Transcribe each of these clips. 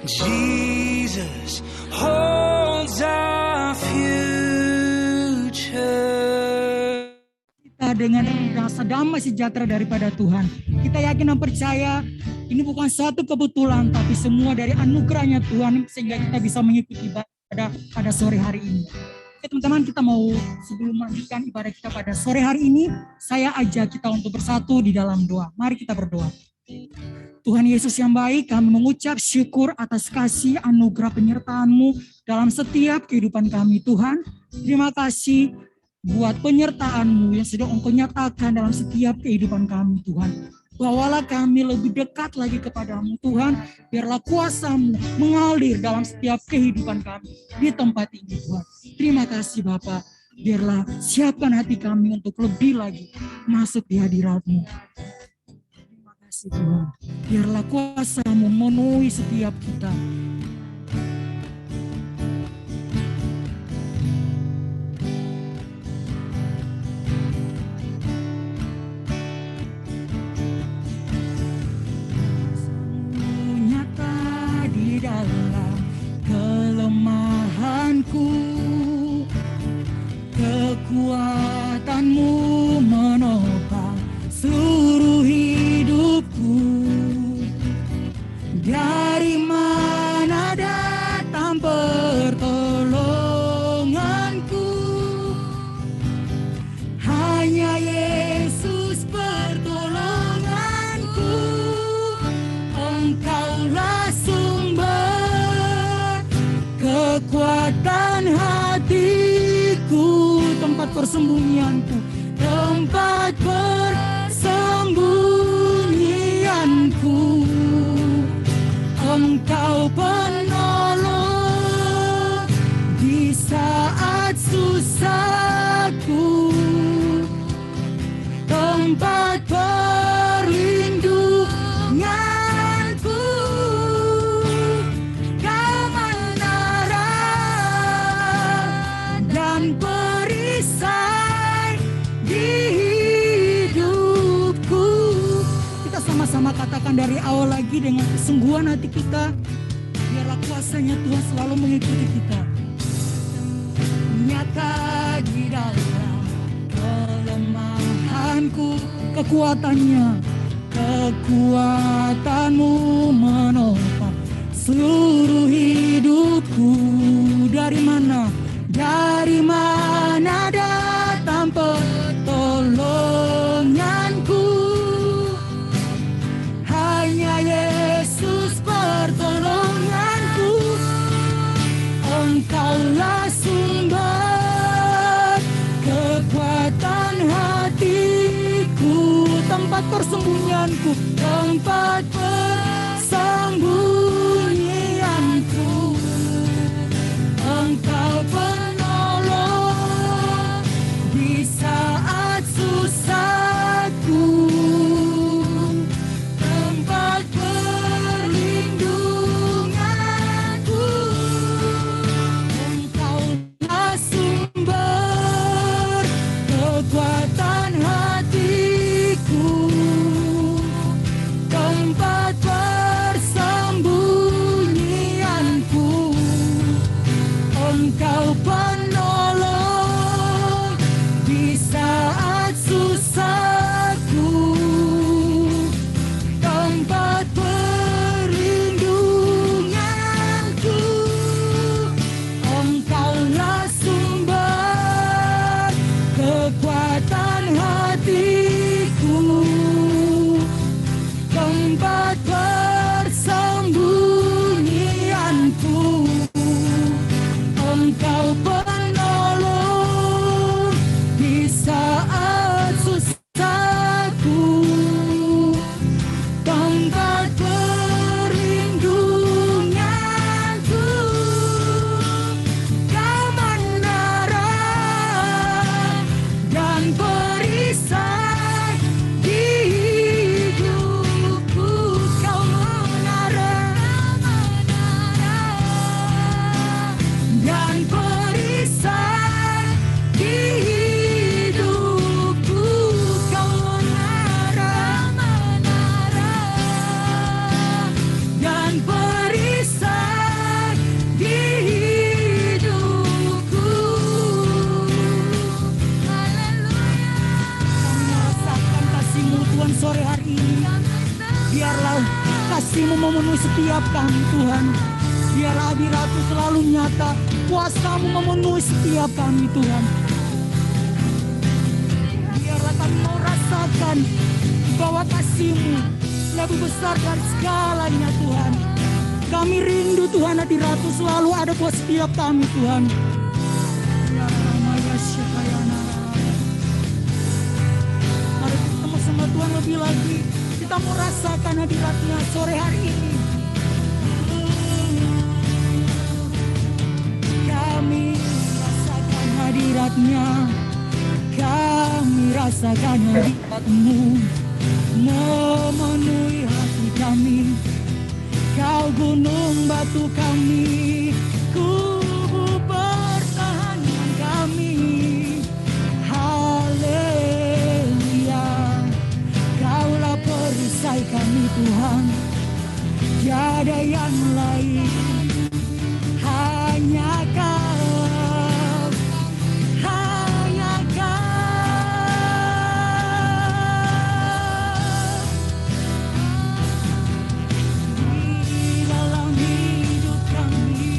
Jesus holds our future. Kita dengan rasa damai sejahtera daripada Tuhan. Kita yakin dan percaya ini bukan suatu kebetulan, tapi semua dari anugerahnya Tuhan sehingga kita bisa mengikuti ibadah pada sore hari ini. Oke teman-teman, kita mau sebelum melanjutkan ibadah kita pada sore hari ini, saya ajak kita untuk bersatu di dalam doa. Mari kita berdoa. Tuhan Yesus yang baik, kami mengucap syukur atas kasih anugerah penyertaan-Mu dalam setiap kehidupan kami Tuhan. Terima kasih buat penyertaan-Mu yang sudah Engkau nyatakan dalam setiap kehidupan kami Tuhan. Bawalah kami lebih dekat lagi kepadamu Tuhan, biarlah kuasa-Mu mengalir dalam setiap kehidupan kami di tempat ini Tuhan. Terima kasih Bapa, biarlah siapkan hati kami untuk lebih lagi masuk di hadirat-Mu. Terima kasih Tuhan, biarlah kuasa-Mu memenuhi setiap kita. Dalam kelemahanku, kekuatan-Mu menopang seluruh hidupku. Dari mana datang pertolonganku? Hanya Yesus pertolonganku. Engkaulah kekuatan hatiku, tempat persembunyianku, tempat persembunyianku. Engkau penolong di saat susahku, tempat perlindunganku. Perisai di hidupku. Kita sama-sama katakan dari awal lagi dengan kesungguhan hati kita. Biarlah kuasanya Tuhan selalu mengikuti kita. Nyata di dalam kelemahanku, kekuatan-Mu menopang seluruh hidupku. Dari mana datang pertolonganku? Hanya Yesus pertolonganku. Engkaulah sumber kekuatan hatiku, tempat persembunyianku, tempat persembunyianku. Engkau penolong di saat susahku, tempat perlindunganku. Engkaulah sumber kekuatan hatiku. Biarlah kasih-Mu memenuhi setiap kami Tuhan. Biarlah hadirat-Mu selalu nyata, kuasa-Mu memenuhi setiap kami Tuhan. Biarlah kami mau rasakan bahwa kasih-Mu lebih besar dari segalanya Tuhan. Kami rindu Tuhan, hadirat-Mu selalu ada buat setiap kami Tuhan. Mari kita ketemu sama Tuhan lebih lagi. Kita mau rasakan hadirat-Nya sore hari ini. Kami rasakan hadirat-Nya, kami rasakan hadirat-Mu memenuhi hati kami. Kau gunung batu kami, kubu pertahanan kami. Haleluya, Kaulah perisai kami Tuhan, tiada yang lain, hanya Kau, hanya Kau. Di dalam hidup kami,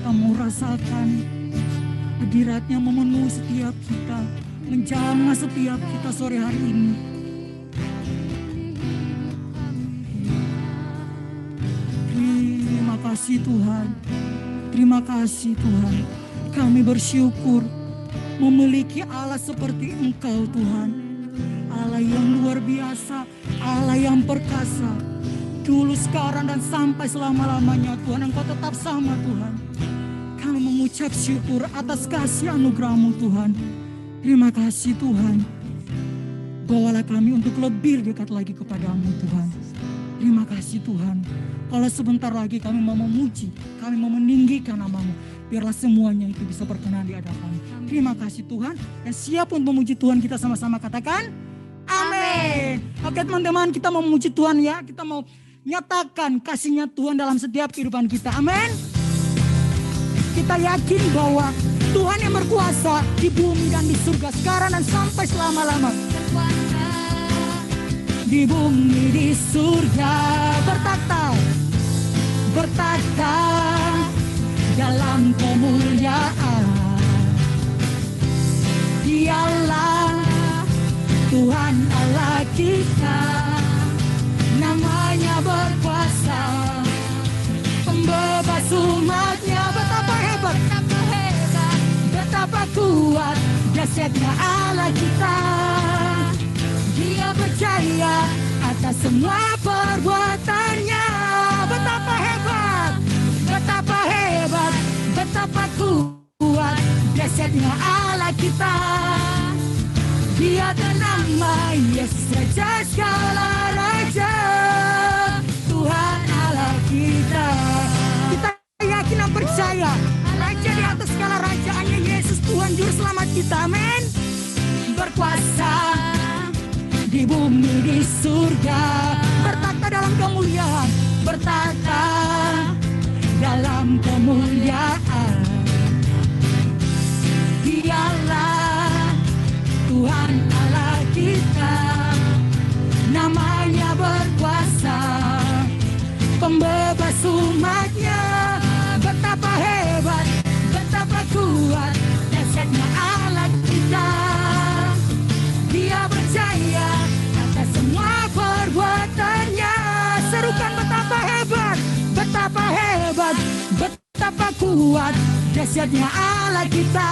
kamu rasakan hadirat-Nya memenuhi setiap kita, menjamah setiap kita sore hari ini. Terima kasih Tuhan, terima kasih Tuhan. Kami bersyukur memiliki Allah seperti Engkau Tuhan. Allah yang luar biasa, Allah yang perkasa. Dulu, sekarang, dan sampai selama-lamanya Tuhan, Engkau tetap sama Tuhan. Kami mengucap syukur atas kasih anugerah-Mu Tuhan. Terima kasih Tuhan. Bawalah kami untuk lebih dekat lagi kepadamu Tuhan. Terima kasih Tuhan. Kalau sebentar lagi kami mau memuji, kami mau meninggikan nama-Mu, biarlah semuanya itu bisa berkenan di hadapan-Mu. Terima kasih Tuhan. Dan siap untuk memuji Tuhan, kita sama-sama katakan amin. Oke teman-teman, kita mau memuji Tuhan ya. Kita mau nyatakan kasih-Nya Tuhan dalam setiap kehidupan kita. Amin. Kita yakin bahwa Tuhan yang berkuasa di bumi dan di surga sekarang dan sampai selama-lama. Di bumi, di surga bertata dalam kemuliaan. Dialah Tuhan Allah kita, namanya berkuasa, pembebas umat-Nya. Betapa hebat, betapa kuat dahsyatnya Allah kita. Dia percaya atas semua perbuatannya. Betapa hebat, betapa hebat, betapa kuat dahsyatnya Allah kita. Dia bernama Yesus, Raja segala raja, Tuhan Allah kita. Kita yakin dan percaya Raja di atas segala rajaannya, Yesus Tuhan Juru Selamat kita. Amin. Berkuasa di bumi, di surga, bertata dalam kemuliaan, bertata dalam kemuliaan. Dialah Tuhan Allah kita, namanya berkuasa, pembebas umat-Nya. Betapa hebat, betapa kuat dahsyatnya Allah kita. Dia percaya atas semua perbuatannya. Serukan betapa hebat, betapa hebat, betapa kuat dahsyatnya Allah kita.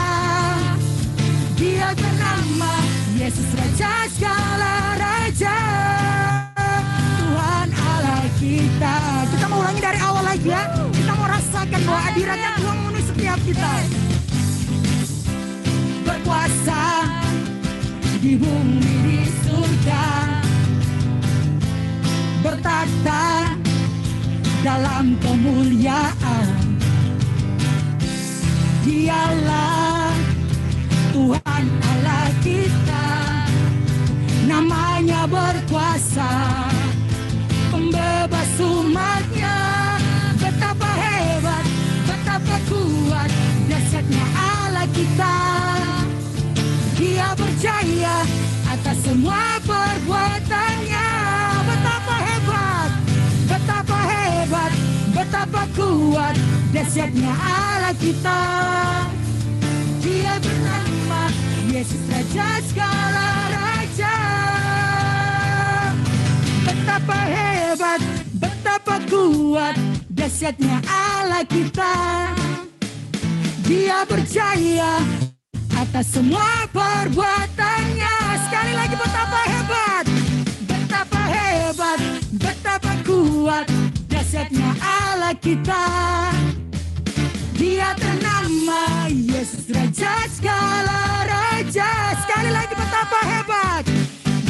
Dia bernama Yesus, Raja segala raja, Tuhan Allah kita. Kita mau ulangi dari awal lagi ya. Kita mau rasakan bahwa hadirat-Nya Tuhan memenuhi setiap kita. Berkuasa di bumi, di surga, bertata dalam kemuliaan. Dialah Tuhan Allah kita, namanya berkuasa, pembebas umatnya. Betapa hebat, betapa kuat, dahsyatnya Allah kita. Dia berjaya atas semua perbuatannya. Betapa hebat, betapa hebat, betapa kuat, dahsyatnya Allah kita. Dia bernama Yesus, Raja segala raja. Betapa hebat, betapa kuat, dahsyatnya Allah kita. Dia berjaya atas semua perbuatannya. Sekali lagi, betapa hebat, betapa hebat, betapa kuat, dahsyatnya Allah kita. Dia ternama Yesus, Raja segala raja. Sekali lagi, betapa hebat,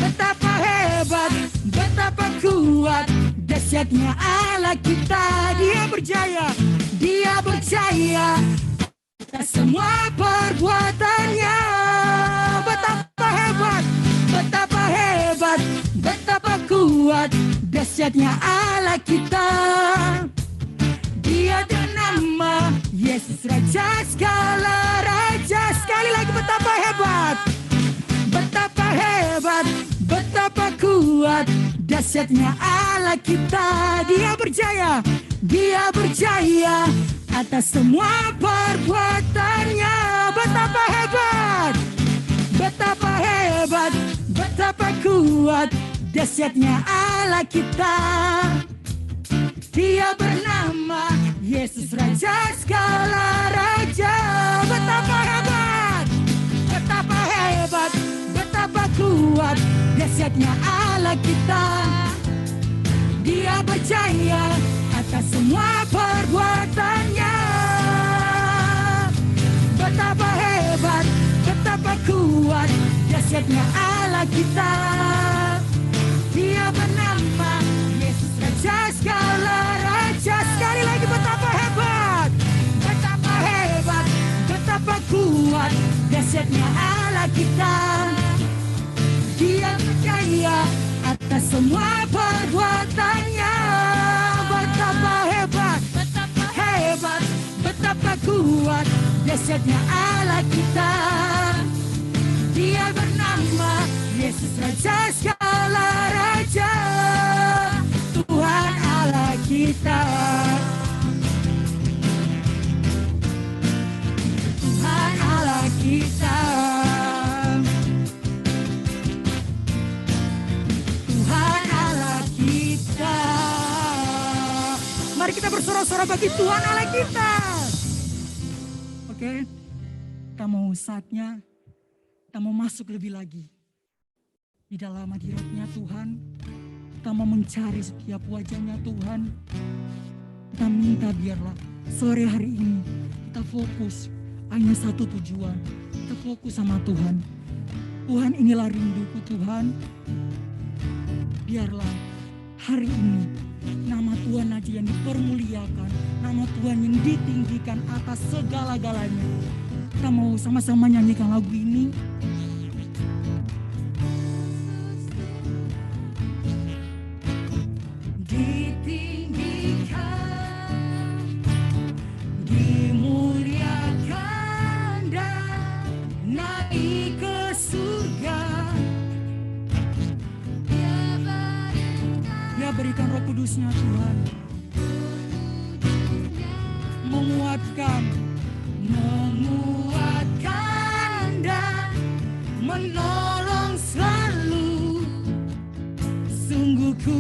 betapa hebat, betapa kuat, dahsyatnya Allah kita. Dia berjaya, dia berjaya atas semua perbuatannya. Betapa hebat, betapa hebat, betapa kuat, dahsyatnya Allah kita. Dia ternama Yesus, Raja segala raja. Sekali lagi, betapa hebat, betapa hebat, betapa kuat, dahsyatnya Allah kita. Dia berjaya, dia berjaya atas semua perbuatannya. Betapa hebat, betapa hebat, betapa kuat, dahsyatnya Allah kita. Dia bernama Yesus, Raja segala raja. Betapa hebat, betapa hebat, betapa kuat, dahsyatnya Allah kita. Dia berjaya atas semua perbuatannya. Betapa hebat, betapa kuat, dahsyatnya Allah kita. Dia bernama Yesus, Raja segala raja. Sekali lagi, betapa hebat, betapa hebat, betapa kuat, dahsyatnya Allah kita. Dia berjaya atas semua perbuatannya. Betapa hebat, betapa hebat, betapa kuat, dahsyatnya Allah kita. Dia bernama Yesus, Raja segala raja. Tuhan Allah kita. Tuhan Allah kita. Tuhan Allah kita. Mari kita bersorak-sorak bagi Tuhan Allah kita. Oke, kita mau saatnya, kita mau masuk lebih lagi di dalam hadirat-Nya Tuhan. Kita mau mencari setiap wajah-Nya Tuhan. Kita minta biarlah sore hari ini kita fokus hanya satu tujuan. Kita fokus sama Tuhan. Tuhan, inilah rinduku Tuhan. Biarlah hari ini nama Tuhan aja yang dipermuliakan, nama Tuhan yang ditinggikan atas segala-galanya. Kita mau sama-sama nyanyikan lagu ini. Berikan Roh Kudus-Nya Tuhan, menguatkan dan menolong selalu. Sungguh ku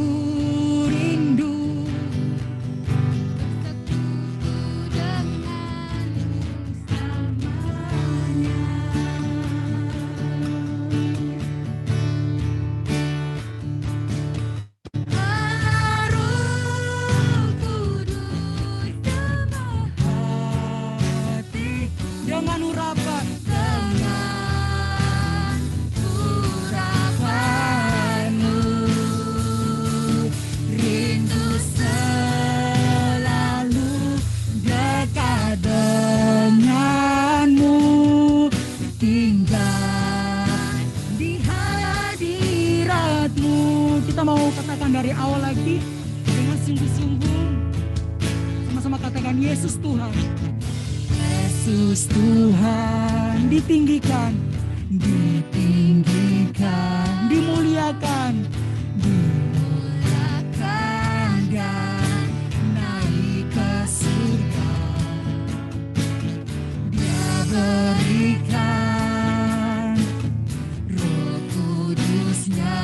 rindu dari awal lagi dengan sungguh-sungguh. Sama-sama katakan Yesus Tuhan. Yesus Tuhan ditinggikan, ditinggikan, dimuliakan, dimuliakan dan naik ke surga. Dia berikan Roh Kudusnya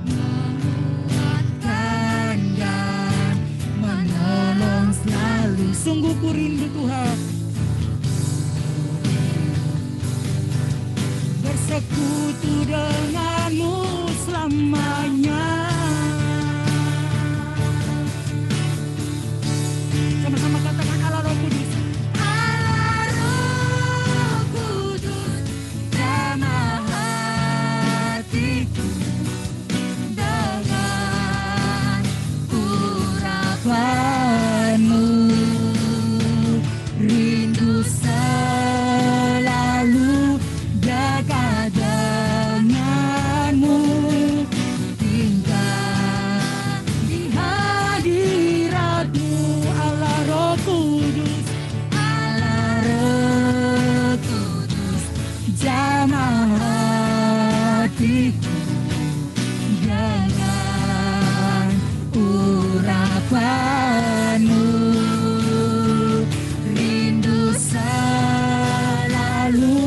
menguatkan dan menolong selalu. Sungguh ku rindu Tuhan bersekutu denganmu selamanya. Sama-sama katakan Allah Roh Kudus. Allah Roh Kudus, jamah hatiku dengan urapanmu. Rindu selalu dekat denganmu, tinggal di hadiratmu. Allah Roh Kudus, Allah Roh Kudus, jamah hatiku dengan urapanmu. Rindu selalu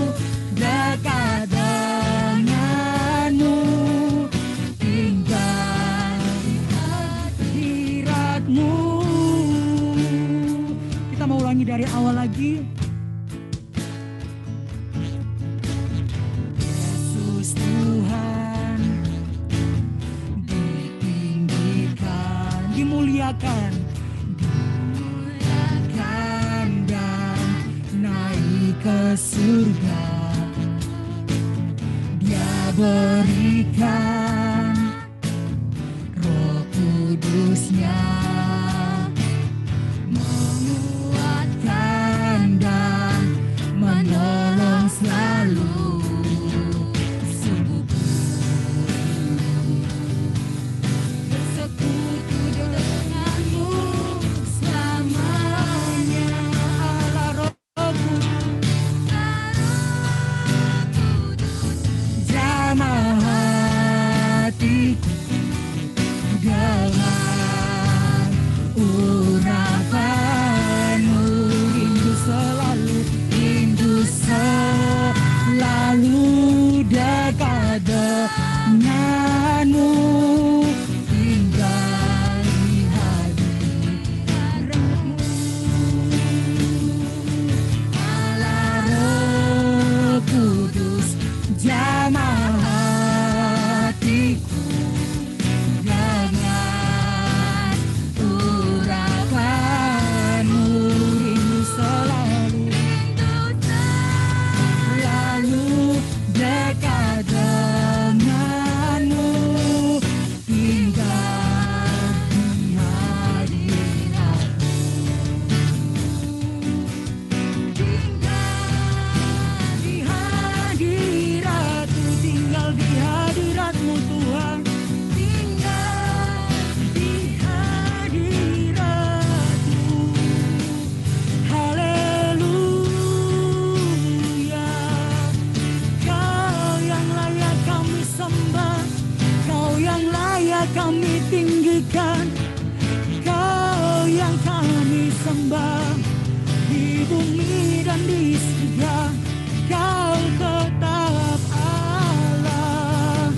dekat denganmu, tinggal di hadiratmu. Kita mau ulangi dari awal lagi. Yesus Tuhan ditinggikan, dimuliakan, dimuliakan dan naik ke surga. Dia berikan Roh Kudusnya menguatkan dan menolong selalu. Sungguh bersekutu denganmu selamanya. Allah Roh Kudus, jamah hatiku dengan urapanmu. Rindu selalu dekat denganmu, tinggal di hadiratmu. Allah Roh Kudus, jamah hatiku dengan urapanmu. Rindu selalu dekat denganmu, tinggal di hadiratmu. Tinggal di hadiratmu, tinggal di hadiratmu Tuhan. Tinggal di hadiratmu. Haleluya. Kau yang layak kami sembah, Kau yang layak kami tinggikan, Kau yang kami sembah di bumi dan di surga. Kau tetap Allah,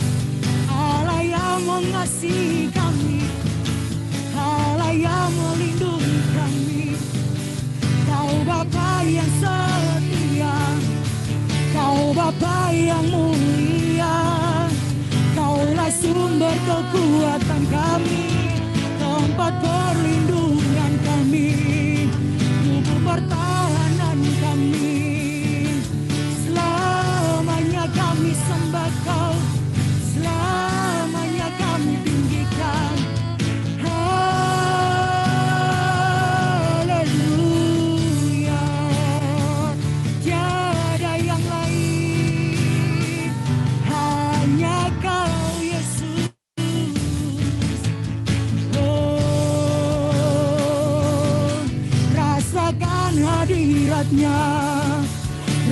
Allah yang mengasihi kami, Allah yang melindungi kami. Kau Bapa yang setia, Kau Bapa yang mulia, Kaulah sumber kekuatan kami, tempat perlindungan kami, tubuh pertahanan kami. Selamanya kami sembah Kau, selamanya kami tinggikan. Haleluya. Tiada yang lain, hanya Kau Yesus. rasakan hadiratnya,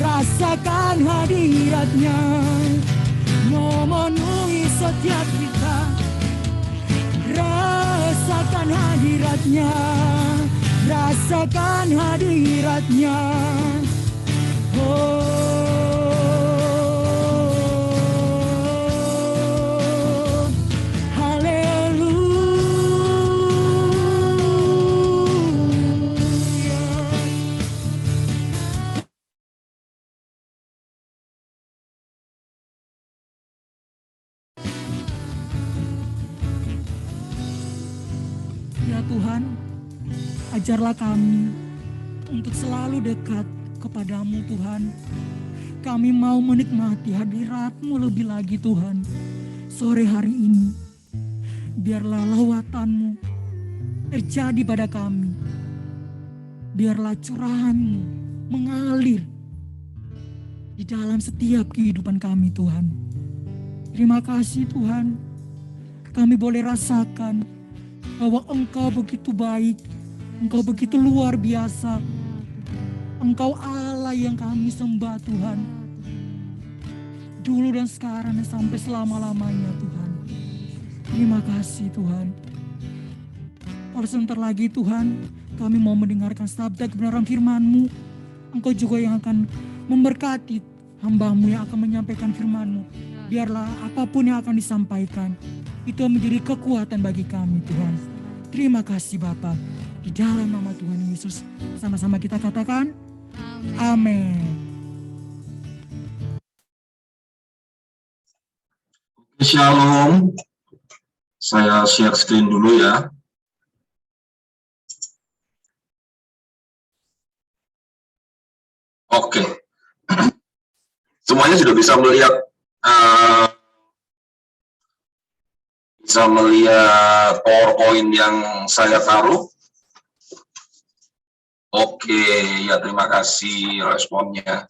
rasakan hadiratnya, memenuhi setiap kita. Rasakan hadiratnya, rasakan hadiratnya. Oh, haleluya. Ya Tuhan, ajarlah kami untuk selalu dekat kepadamu Tuhan. Kami mau menikmati hadirat-Mu lebih lagi Tuhan. Sore hari ini, biarlah lawatan-Mu terjadi pada kami. Biarlah curahan-Mu mengalir di dalam setiap kehidupan kami Tuhan. Terima kasih Tuhan, kami boleh rasakan bahwa Engkau begitu baik, Engkau begitu luar biasa. Engkau Allah yang kami sembah Tuhan, dulu dan sekarang dan sampai selama-lamanya Tuhan. Terima kasih Tuhan. Kalau sebentar lagi Tuhan, kami mau mendengarkan sabda kebenaran firman-Mu. Engkau juga yang akan memberkati hamba-Mu yang akan menyampaikan firman-Mu. Biarlah apapun yang akan disampaikan, itu menjadi kekuatan bagi kami Tuhan. Terima kasih Bapa. Di dalam nama Tuhan Yesus, sama-sama kita katakan, amin. Shalom. Saya share screen dulu ya. Oke. Semuanya sudah bisa melihat PowerPoint yang saya taruh. Oke, ya terima kasih responnya.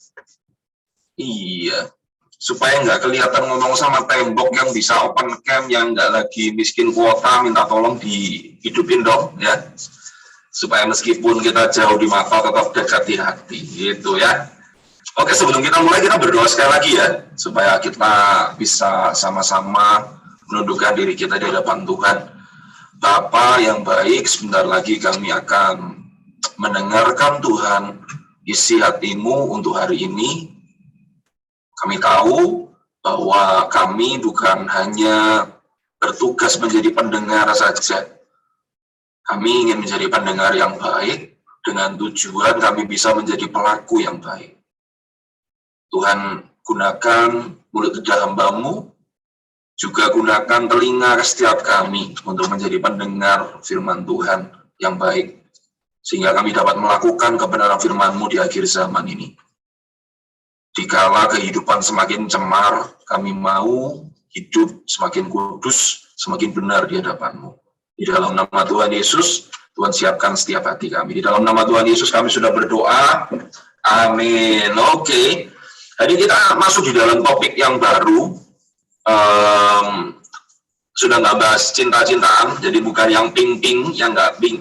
Iya, supaya nggak kelihatan ngomong sama tembok yang bisa open cam, yang nggak lagi miskin kuota, minta tolong dihidupin dong ya. Supaya meskipun kita jauh di mata tetap dekat di hati, gitu ya. Oke, sebelum kita mulai kita berdoa sekali lagi ya, supaya kita bisa sama-sama menundukkan diri kita di hadapan Tuhan. Bapa yang baik, sebentar lagi kami akan mendengarkan Tuhan, isi hati-Mu untuk hari ini. Kami tahu bahwa kami bukan hanya bertugas menjadi pendengar saja. Kami ingin menjadi pendengar yang baik, dengan tujuan kami bisa menjadi pelaku yang baik. Tuhan, gunakan mulut lidah hamba-Mu, juga gunakan telinga setiap kami untuk menjadi pendengar firman Tuhan yang baik, sehingga kami dapat melakukan kebenaran firman-Mu di akhir zaman ini. Dikala kehidupan semakin cemar, kami mau hidup semakin kudus, semakin benar di hadapan-Mu. Di dalam nama Tuhan Yesus, Tuhan siapkan setiap hati kami. Di dalam nama Tuhan Yesus kami sudah berdoa. Amin. Oke. Jadi kita masuk di dalam topik yang baru. Sudah nggak bahas cinta-cintaan, jadi bukan yang ping-ping, yang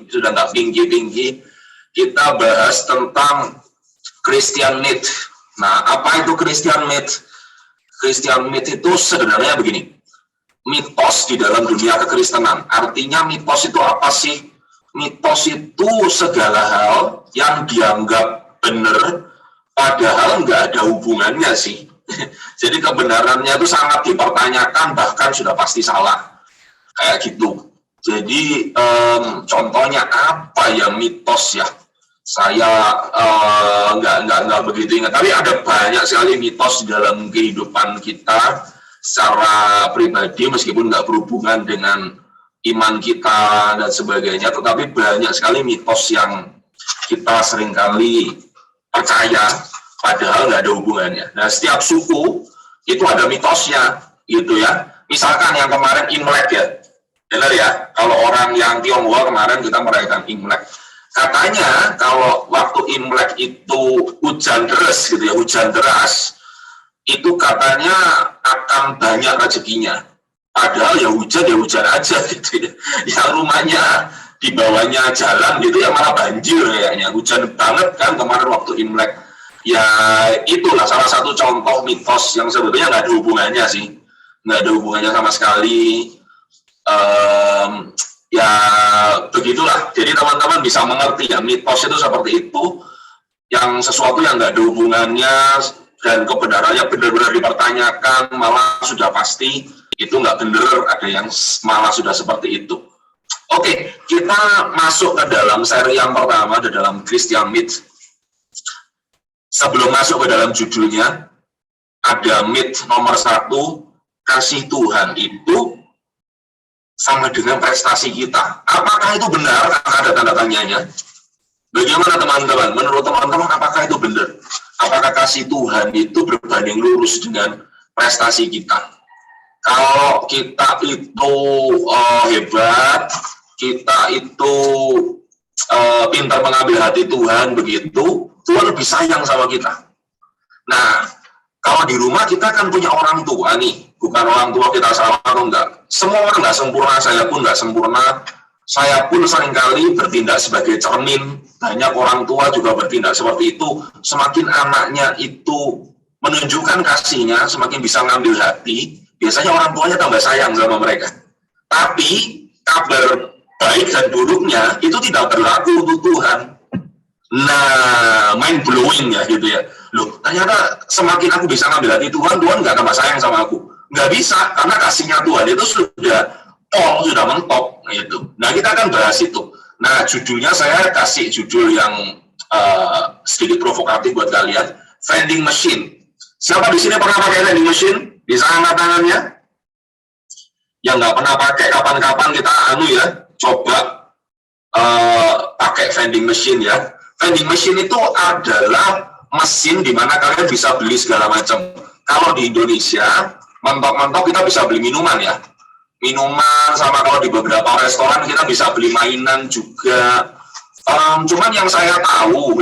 sudah nggak pinggi-pinggi. Kita bahas tentang Christian myth. Nah, apa itu Christian myth? Christian myth itu sebenarnya begini, mitos di dalam dunia kekristenan. Artinya mitos itu apa sih? Mitos itu segala hal yang dianggap benar, padahal nggak ada hubungannya sih. Jadi kebenarannya itu sangat dipertanyakan, bahkan sudah pasti salah. Kayak gitu. Jadi contohnya apa ya mitos ya? Saya nggak begitu ingat. Tapi ada banyak sekali mitos di dalam kehidupan kita secara pribadi, meskipun nggak berhubungan dengan iman kita dan sebagainya. Tetapi banyak sekali mitos yang kita seringkali percaya, padahal nggak ada hubungannya. Nah, setiap suku itu ada mitosnya, gitu ya. Misalkan yang kemarin Imlek ya, benar ya. Kalau orang yang Tionghoa kemarin kita merayakan Imlek. Katanya kalau waktu Imlek itu hujan deras, gitu ya, hujan deras, itu katanya akan banyak rezekinya. Padahal ya hujan aja gitu ya. Yang rumahnya di bawahnya jalan gitu ya malah banjir kayaknya, hujan banget kan kemarin waktu Imlek. Ya itulah salah satu contoh mitos yang sebetulnya nggak ada hubungannya sih, nggak ada hubungannya sama sekali. Ya begitulah, jadi teman-teman bisa mengerti ya, mitos itu seperti itu, yang sesuatu yang nggak ada hubungannya dan kebenarannya benar-benar dipertanyakan malah sudah pasti itu nggak benar, ada yang malah sudah seperti itu. Oke, kita masuk ke dalam seri yang pertama di dalam Christian Myth. Sebelum masuk ke dalam judulnya, ada myth nomor 1, kasih Tuhan itu sama dengan prestasi kita. Apakah itu benar? Ada tanda tanyanya. Bagaimana teman-teman? Menurut teman-teman, apakah itu benar? Apakah kasih Tuhan itu berbanding lurus dengan prestasi kita? Kalau kita itu hebat, kita itu pintar mengambil hati Tuhan begitu, Tuhan lebih sayang sama kita. Nah, kalau di rumah kita kan punya orang tua nih, bukan orang tua kita salah atau enggak. Semua orang nggak sempurna, saya pun nggak sempurna. Saya pun seringkali bertindak sebagai cermin. Banyak orang tua juga bertindak seperti itu. Semakin anaknya itu menunjukkan kasihnya, semakin bisa ngambil hati, biasanya orang tuanya tambah sayang sama mereka. Tapi kabar baik dan buruknya itu tidak berlaku untuk Tuhan. Nah, mind blowing ya gitu ya. Loh, ternyata semakin aku bisa ngambil hati Tuhan, Tuhan nggak tambah sayang sama aku. Nggak bisa, karena kasihnya Tuhan itu sudah mentok gitu. Nah, kita akan bahas itu. Nah, judulnya saya kasih judul yang sedikit provokatif buat kalian, vending machine. Siapa di sini pernah pakai vending machine? Bisa angkat tangannya? Yang nggak pernah pakai, kapan-kapan kita coba pakai vending machine ya. Vending machine itu adalah mesin di mana kalian bisa beli segala macam. Kalau di Indonesia, mentok-mentok kita bisa beli minuman ya. Minuman, sama kalau di beberapa restoran kita bisa beli mainan juga. Cuman yang saya tahu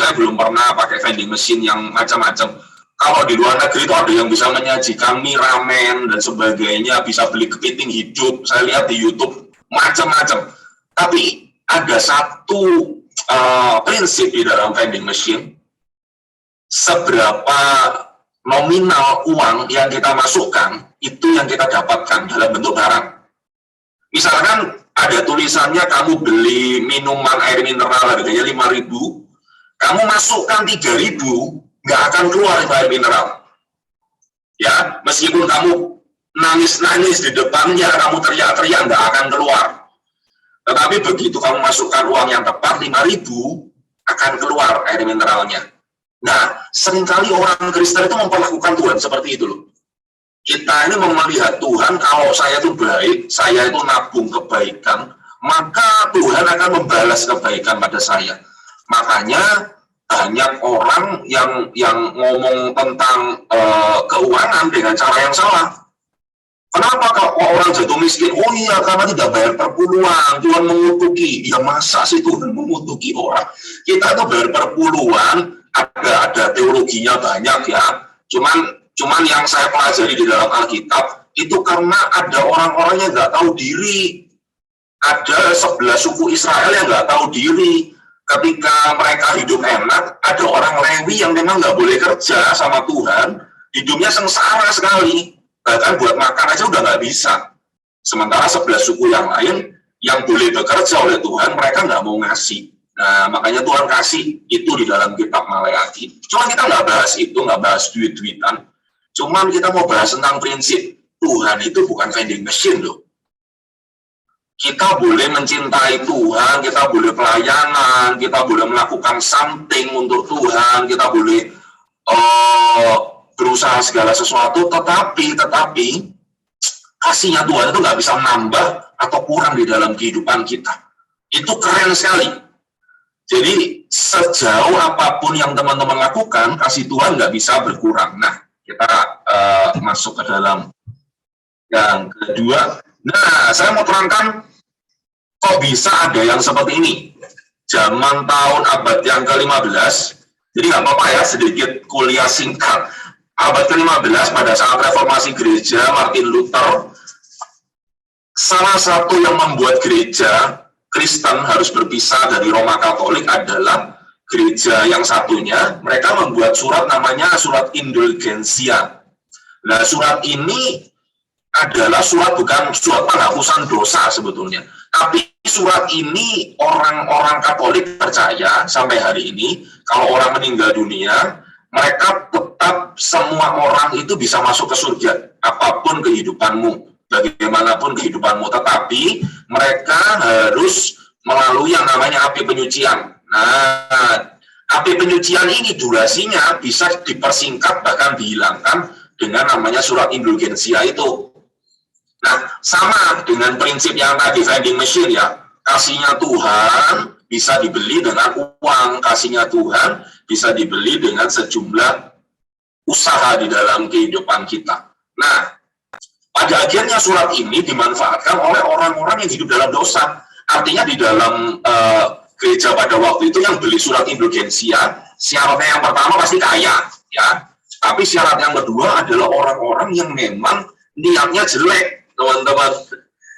saya belum pernah pakai vending machine yang macam-macam. Kalau di luar negeri itu ada yang bisa menyajikan mie ramen dan sebagainya, bisa beli kepiting hidup. Saya lihat di YouTube macam-macam. Tapi ada satu prinsip di dalam vending machine, seberapa nominal uang yang kita masukkan, itu yang kita dapatkan dalam bentuk barang. Misalkan ada tulisannya kamu beli minuman air mineral harganya 5.000, kamu masukkan 3.000, nggak akan keluar itu air mineral. Ya, meskipun kamu nangis-nangis di depannya, kamu teriak-teriak, nggak akan keluar. Tetapi begitu kamu masukkan uang yang tepat, 5.000, akan keluar air mineralnya. Nah, seringkali orang Kristen itu memperlakukan Tuhan seperti itu loh. Kita ini melihat Tuhan, kalau saya itu baik, saya itu nabung kebaikan, maka Tuhan akan membalas kebaikan pada saya. Makanya banyak orang yang ngomong tentang keuangan dengan cara yang salah. Kenapa kalau orang jatuh miskin? Oh iya, karena tidak bayar perpuluhan, Tuhan mengutuki. Ya masa sih Tuhan mengutuki orang? Kita tuh bayar perpuluhan, ada teologinya banyak ya. Cuman yang saya pelajari di dalam Alkitab, itu karena ada orang-orang yang nggak tahu diri. Ada 11 suku Israel yang nggak tahu diri. Ketika mereka hidup enak, ada orang Lewi yang memang nggak boleh kerja sama Tuhan, hidupnya sengsara sekali. Bahkan buat makan aja udah nggak bisa. Sementara 11 suku yang lain yang boleh bekerja oleh Tuhan, mereka nggak mau ngasih. Nah, makanya Tuhan kasih itu di dalam kitab Maleakhi. Cuma kita nggak bahas itu, nggak bahas duit-duitan. Cuman kita mau bahas tentang prinsip. Tuhan itu bukan vending machine loh. Kita boleh mencintai Tuhan, kita boleh pelayanan, kita boleh melakukan something untuk Tuhan, kita boleh berusaha segala sesuatu, tetapi kasihnya Tuhan itu nggak bisa nambah atau kurang di dalam kehidupan kita. Itu keren sekali. Jadi sejauh apapun yang teman-teman lakukan, kasih Tuhan nggak bisa berkurang. Nah, kita masuk ke dalam yang kedua. Nah, saya mau terangkan kok bisa ada yang seperti ini. Zaman tahun abad yang ke-15, jadi nggak apa-apa ya, sedikit kuliah singkat. Abad ke-15 pada saat reformasi gereja, Martin Luther, salah satu yang membuat gereja Kristen harus berpisah dari Roma Katolik adalah gereja yang satunya, mereka membuat surat namanya surat indulgensia. Nah, surat ini adalah surat, bukan surat penghapusan dosa sebetulnya, tapi surat ini orang-orang Katolik percaya sampai hari ini, kalau orang meninggal dunia, mereka tetap semua orang itu bisa masuk ke surga, apapun kehidupanmu, bagaimanapun kehidupanmu, tetapi mereka harus melalui yang namanya api penyucian. Nah, api penyucian ini durasinya bisa dipersingkat bahkan dihilangkan dengan namanya surat indulgensia itu. Nah, sama dengan prinsip yang tadi vending machine ya, kasihnya Tuhan bisa dibeli dengan uang, kasihnya Tuhan bisa dibeli dengan sejumlah usaha di dalam kehidupan kita. Nah, pada akhirnya surat ini dimanfaatkan oleh orang-orang yang hidup dalam dosa. Artinya di dalam gereja pada waktu itu yang beli surat indulgensia, syaratnya yang pertama pasti kaya, ya. Tapi syarat yang kedua adalah orang-orang yang memang niatnya jelek, teman-teman.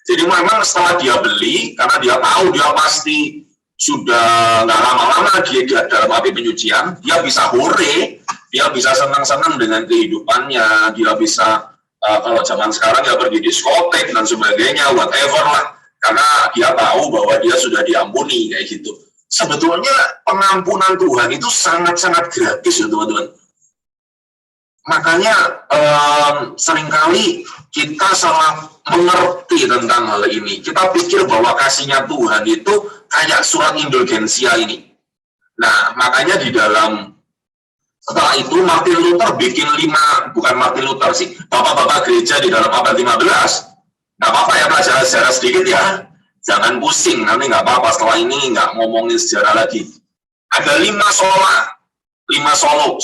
Jadi memang setelah dia beli, karena dia tahu dia pasti sudah nggak lama-lama dia dalam api penyucian, dia bisa hore, dia bisa senang-senang dengan kehidupannya, dia bisa kalau zaman sekarang ya pergi diskotek dan sebagainya, whatever lah. Karena dia tahu bahwa dia sudah diampuni, kayak gitu. Sebetulnya pengampunan Tuhan itu sangat-sangat gratis ya teman-teman. Makanya seringkali kita salah mengerti tentang hal ini. Kita pikir bahwa kasihnya Tuhan itu kayak surat indulgensia ini. Nah, makanya di dalam, setelah itu Martin Luther bikin bukan Martin Luther sih, bapak-bapak gereja di dalam abad 15, nggak apa-apa ya pelajaran sejarah sedikit ya, jangan pusing, nanti nggak apa-apa setelah ini nggak ngomongin sejarah lagi. Ada 5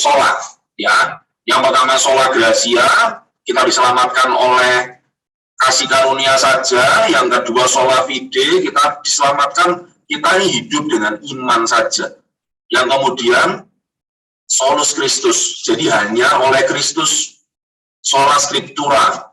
sola ya. Yang pertama sola gracia, kita diselamatkan oleh kasih karunia saja. Yang kedua sola fide, kita diselamatkan, kita ini hidup dengan iman saja. Yang kemudian solus Christus, jadi hanya oleh Kristus. Sola scriptura,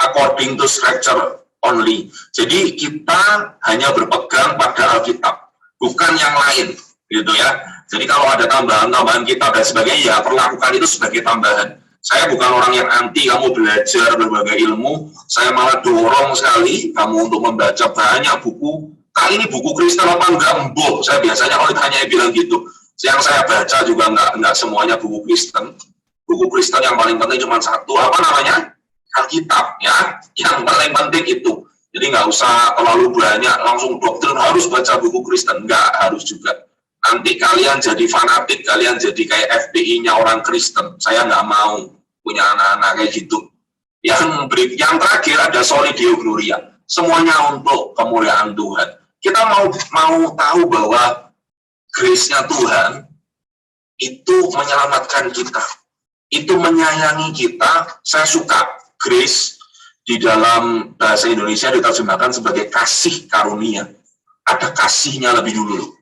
according to scripture only. Jadi kita hanya berpegang pada Alkitab, bukan yang lain, gitu ya. Jadi kalau ada tambahan-tambahan kitab dan sebagainya, ya perlakukan itu sebagai tambahan. Saya bukan orang yang anti kamu belajar berbagai ilmu, saya malah dorong sekali kamu untuk membaca banyak buku. Kali ini buku Kristen apa enggak? Mbok. Saya biasanya kalau ditanya bilang gitu. Yang saya baca juga enggak semuanya buku Kristen. Buku Kristen yang paling penting cuma satu, apa namanya? Alkitab ya, yang paling penting itu. Jadi nggak usah terlalu banyak langsung doktrin harus baca buku Kristen, nggak harus juga. Nanti kalian jadi fanatik, kalian jadi kayak FPI-nya orang Kristen. Saya nggak mau punya anak-anak kayak gitu. Yang terakhir ada Soli Deo Gloria, semuanya untuk kemuliaan Tuhan. Kita mau tahu bahwa grace-nya Tuhan itu menyelamatkan kita, itu menyayangi kita. Saya suka grace di dalam bahasa Indonesia diterjemahkan sebagai kasih karunia. Ada kasihnya lebih dulu.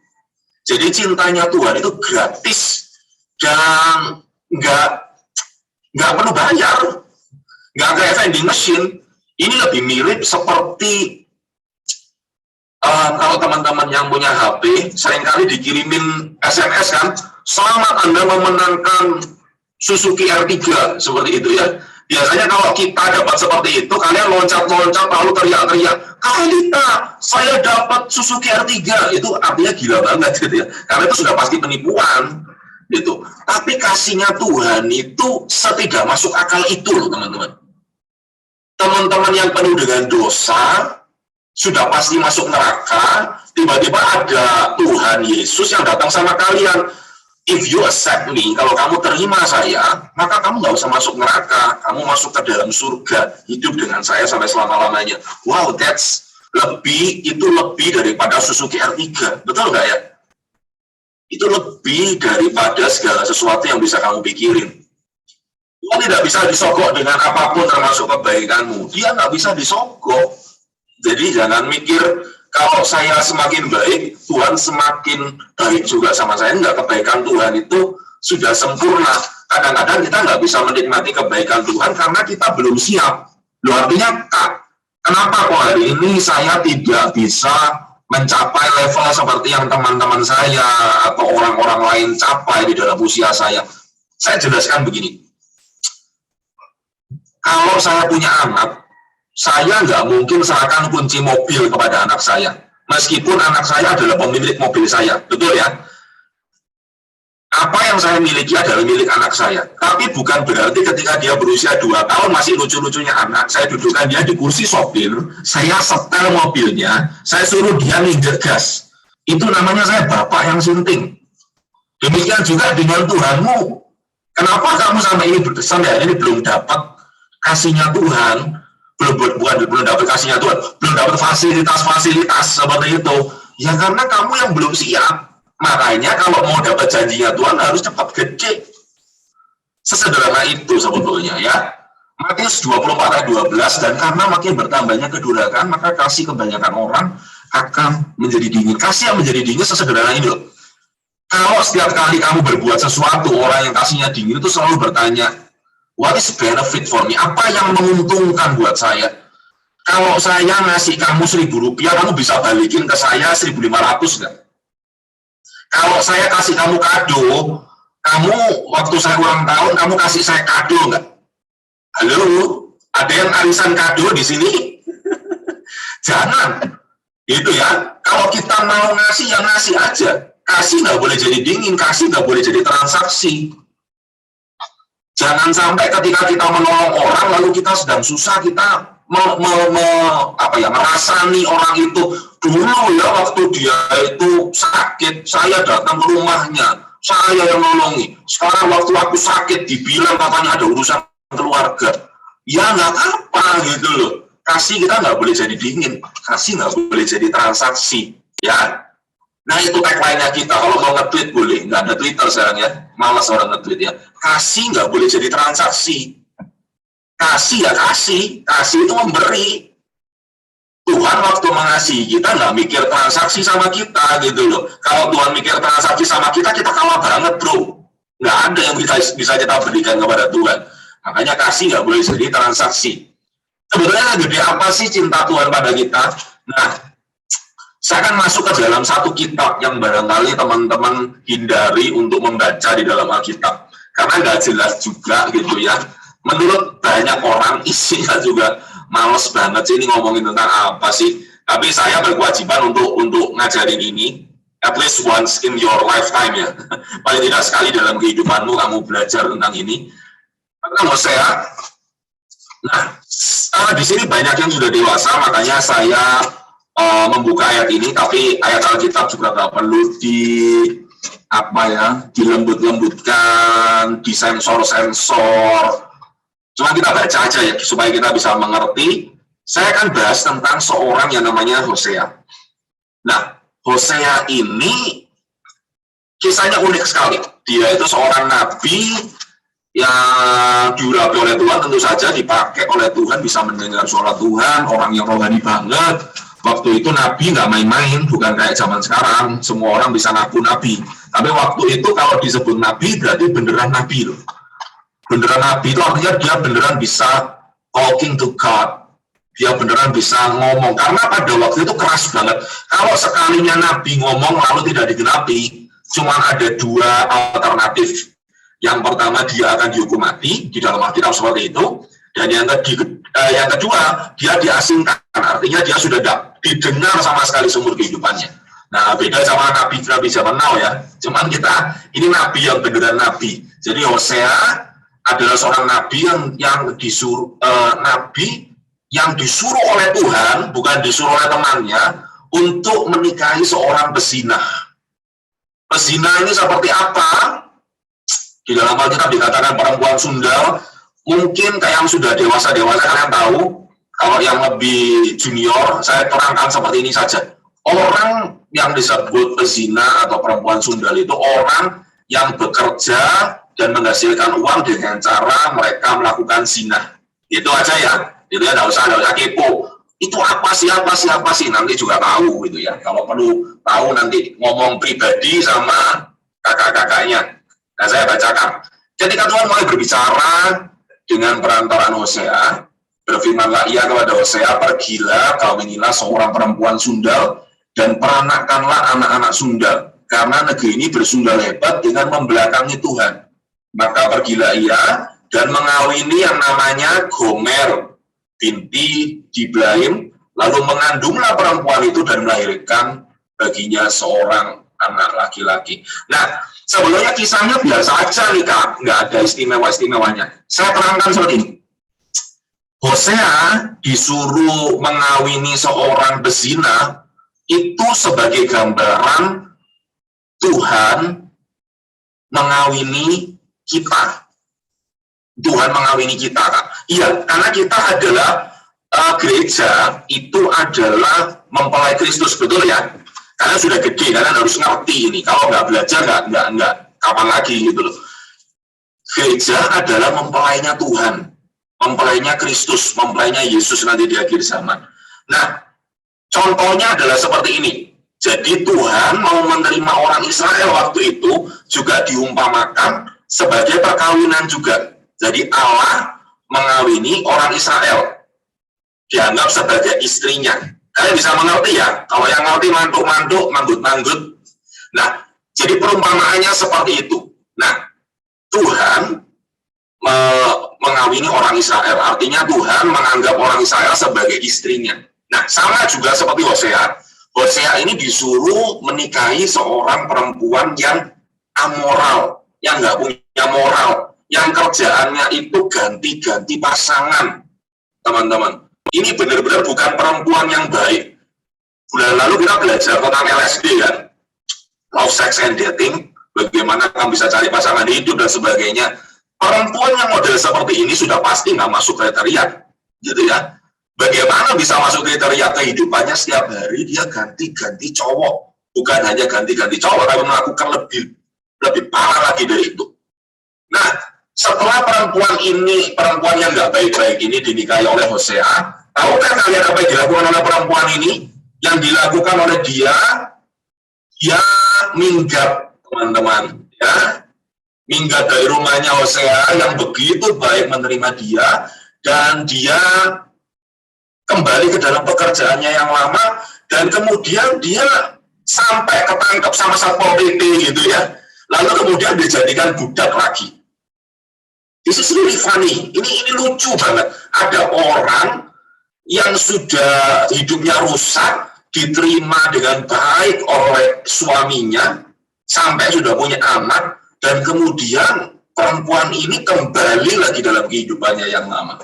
Jadi cintanya Tuhan itu gratis dan nggak perlu bayar, nggak kayak vending machine. Ini lebih mirip seperti kalau teman-teman yang punya HP seringkali dikirimin SMS kan, selamat Anda memenangkan Suzuki R3 seperti itu ya. Biasanya kalau kita dapat seperti itu, kalian loncat-loncat lalu teriak-teriak, Kalita, saya dapat Suzuki R3. Itu artinya gila banget gitu ya. Karena itu sudah pasti penipuan gitu. Tapi kasihnya Tuhan itu setidak masuk akal itu loh teman-teman. Teman-teman yang penuh dengan dosa sudah pasti masuk neraka. Tiba-tiba ada Tuhan Yesus yang datang sama kalian. If you accept me, kalau kamu terima saya, maka kamu nggak usah masuk neraka, kamu masuk ke dalam surga, hidup dengan saya sampai selama-lamanya. Wow, itu lebih daripada Suzuki R3, betul nggak ya? Itu lebih daripada segala sesuatu yang bisa kamu pikirin. Tuhan tidak bisa disogok dengan apapun termasuk kebaikanmu, dia nggak bisa disogok. Jadi jangan mikir, kalau saya semakin baik, Tuhan semakin baik juga sama saya. Enggak, kebaikan Tuhan itu sudah sempurna. Kadang-kadang kita nggak bisa menikmati kebaikan Tuhan karena kita belum siap. Loh, artinya, kenapa kok hari ini saya tidak bisa mencapai level seperti yang teman-teman saya atau orang-orang lain capai di dalam usia saya jelaskan begini. Kalau saya punya anak, saya nggak mungkin serahkan kunci mobil kepada anak saya. Meskipun anak saya adalah pemilik mobil saya. Betul ya? Apa yang saya miliki adalah milik anak saya. Tapi bukan berarti ketika dia berusia 2 tahun, masih lucu-lucunya anak, saya dudukkan dia di kursi sopir, saya setel mobilnya, saya suruh dia nginjek gas. Itu namanya saya bapak yang sunting. Demikian juga dengan Tuhanmu. Kenapa kamu sampai ini belum dapat kasihnya Tuhan, belum dapat kasihnya Tuhan, belum dapat fasilitas seperti itu? Ya karena kamu yang belum siap. Makanya kalau mau dapat janjinya Tuhan harus cepat gede. Sesederhana itu sebetulnya ya. Matius 24 ayat 12, dan karena makin bertambahnya kedurhakaan, maka kasih kebanyakan orang akan menjadi dingin. Kasih yang menjadi dingin sesederhana ini loh. Kalau setiap kali kamu berbuat sesuatu, orang yang kasihnya dingin itu selalu bertanya, what is benefit for me? Apa yang menguntungkan buat saya? Kalau saya ngasih kamu 1.000 rupiah, kamu bisa balikin ke saya 1.500 nggak? Kalau saya kasih kamu kado, kamu waktu saya ulang tahun, kamu kasih saya kado nggak? Halo, ada yang arisan kado di sini? Jangan. Itu ya, kalau kita mau ngasih, ya ngasih aja. Kasih nggak boleh jadi dingin, kasih nggak boleh jadi transaksi. Jangan sampai ketika kita menolong orang, lalu kita sedang susah, kita merasani orang itu. Dulu ya, waktu dia itu sakit, saya datang ke rumahnya, saya yang nolongi. Sekarang waktu aku sakit, dibilang katanya ada urusan keluarga. Ya nggak apa gitu loh. Kasih kita nggak boleh jadi dingin, kasih nggak boleh jadi transaksi. Ya. Nah itu tagline-nya kita, kalau mau nge-tweet boleh, nggak ada Twitter sekarang ya, malas orang nge-tweet ya. Kasih nggak boleh jadi transaksi. Kasih ya kasih itu memberi. Tuhan waktu mengasihi kita nggak mikir transaksi sama kita gitu loh. Kalau Tuhan mikir transaksi sama kita kalah banget bro. Nggak ada yang bisa kita berikan kepada Tuhan. Makanya kasih nggak boleh jadi transaksi. Sebetulnya gede apa sih cinta Tuhan pada kita? Nah, saya akan masuk ke dalam satu kitab yang barangkali teman-teman hindari untuk membaca di dalam Alkitab. Karena nggak jelas juga gitu ya. Menurut banyak orang isinya juga males banget sih ini ngomongin tentang apa sih. Tapi saya berkewajiban untuk ngajarin ini. At least once in your lifetime ya. Paling tidak sekali dalam kehidupanmu kamu belajar tentang ini. Karena Hosea. Nah, di sini banyak yang sudah dewasa, makanya saya membuka ayat ini, tapi ayat Alkitab juga nggak perlu dilembut-lembutkan, disensor-sensor. Cuma kita baca aja ya, supaya kita bisa mengerti. Saya akan bahas tentang seorang yang namanya Hosea. Nah, Hosea ini kisahnya unik sekali. Dia itu seorang nabi yang diurapi oleh Tuhan, tentu saja dipakai oleh Tuhan, bisa mendengar suara Tuhan, orang yang rohani banget. Waktu itu nabi nggak main-main, bukan kayak zaman sekarang, semua orang bisa ngaku nabi. Tapi waktu itu kalau disebut nabi, berarti beneran nabi loh. Beneran nabi itu artinya dia beneran bisa talking to God. Dia beneran bisa ngomong, karena pada waktu itu keras banget. Kalau sekalinya nabi ngomong lalu tidak digenapi, cuma ada 2 alternatif. Yang pertama, dia akan dihukum mati, di dalam Alkitab seperti itu. Dan yang kedua, dia diasingkan. Artinya dia sudah tidak didengar sama sekali seumur kehidupannya. Nah, beda sama nabi zaman now ya. Cuman kita, ini nabi yang beneran nabi. Jadi Hosea adalah seorang nabi yang disuruh, oleh Tuhan, bukan disuruh oleh temannya, untuk menikahi seorang pezinah. Pezinah ini seperti apa? Di dalam Alkitab dikatakan perempuan sundal. Mungkin kayak yang sudah dewasa kalian tahu. Kalau yang lebih junior, saya terangkan seperti ini saja. Orang yang disebut pezina atau perempuan sundal itu orang yang bekerja dan menghasilkan uang dengan cara mereka melakukan zina. Itu aja ya. Itu ya, nggak usah kepo. Itu apa sih? Nanti juga tahu gitu ya. Kalau perlu tahu nanti ngomong pribadi sama kakak-kakaknya. Nah, saya bacakan. Ketika Tuhan mulai berbicara dengan perantaraan Hosea, berfirmanlah ia kepada Hosea, pergilah, kawinilah seorang perempuan sundal dan peranakanlah anak-anak sundal, karena negeri ini bersundal hebat dengan membelakangi Tuhan. Maka pergilah ia dan mengawini yang namanya Gomer binti Diblaim, lalu mengandunglah perempuan itu dan melahirkan baginya seorang anak laki-laki. Nah, sebelumnya kisahnya biasa aja nih Kak, nggak ada istimewa-istimewanya. Saya terangkan seperti ini. Hosea disuruh mengawini seorang pezina itu sebagai gambaran Tuhan mengawini kita. Tuhan mengawini kita, Kak. Iya, karena kita adalah gereja itu adalah mempelai Kristus, betul ya? Karena sudah gede, kalian harus ngerti ini. Kalau nggak belajar, nggak kapan lagi gitu loh. Gereja adalah mempelainya Tuhan, mempelainya Kristus, mempelainya Yesus nanti di akhir zaman. Nah, contohnya adalah seperti ini. Jadi Tuhan mau menerima orang Israel waktu itu juga diumpamakan sebagai perkawinan juga. Jadi Allah mengawini orang Israel, dianggap sebagai istrinya. Kalian bisa mengerti ya? Kalau yang ngerti mantuk-mantuk, manggut-manggut. Nah, jadi perumpamaannya seperti itu. Nah, Tuhan mengawini orang Israel, artinya Tuhan menganggap orang Israel sebagai istrinya. Nah, sama juga seperti Hosea. Hosea ini disuruh menikahi seorang perempuan yang amoral, yang nggak punya moral, yang kerjaannya itu ganti-ganti pasangan, teman-teman. Ini benar-benar bukan perempuan yang baik. Bulan lalu kita belajar tentang LSD kan, love, sex, and dating, bagaimana kamu bisa cari pasangan hidup dan sebagainya. Perempuan yang model seperti ini sudah pasti nggak masuk kriteria, gitu ya. Bagaimana bisa masuk kriteria kehidupannya setiap hari dia ganti-ganti cowok, bukan hanya ganti-ganti cowok, tapi melakukan lebih parah lagi dari itu. Nah, setelah perempuan yang nggak baik-baik ini dinikahi oleh Hosea, tahukah kalian apa yang dilakukan oleh perempuan ini? Yang dilakukan oleh dia minggat, teman-teman, ya, minggat dari rumahnya Hosea yang begitu baik menerima dia, dan dia kembali ke dalam pekerjaannya yang lama, dan kemudian dia sampai ketangkep sama Satpol PP gitu ya, lalu kemudian dijadikan budak lagi. This is really funny. Ini lucu banget. Ada orang yang sudah hidupnya rusak, diterima dengan baik oleh suaminya, sampai sudah punya anak, dan kemudian perempuan ini kembali lagi dalam kehidupannya yang lama.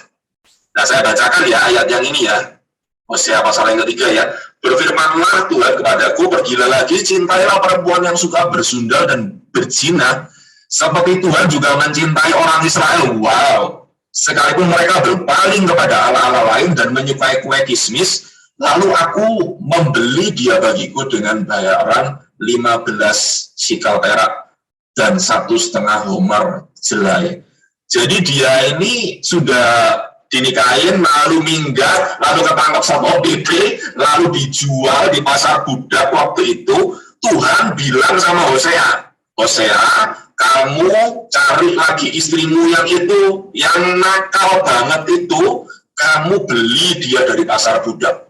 Nah, saya bacakan ya ayat yang ini ya. Hosea pasal yang ketiga ya. Berfirmanlah Tuhan kepadaku, pergilah lagi, cintailah perempuan yang suka bersundal dan berzina, seperti Tuhan juga mencintai orang Israel. Wow. Sekalipun mereka berpaling kepada allah-allah lain dan menyukai kue kismis, lalu aku membeli dia bagiku dengan bayaran 15 sikal perak dan 1,5 homer jelai. Jadi dia ini sudah dinikahin, lalu minggat, lalu ketangkap Satpol PP, lalu dijual di pasar budak waktu itu. Tuhan bilang sama Hosea, Hosea, kamu cari lagi istrimu yang itu, yang nakal banget itu, kamu beli dia dari pasar budak.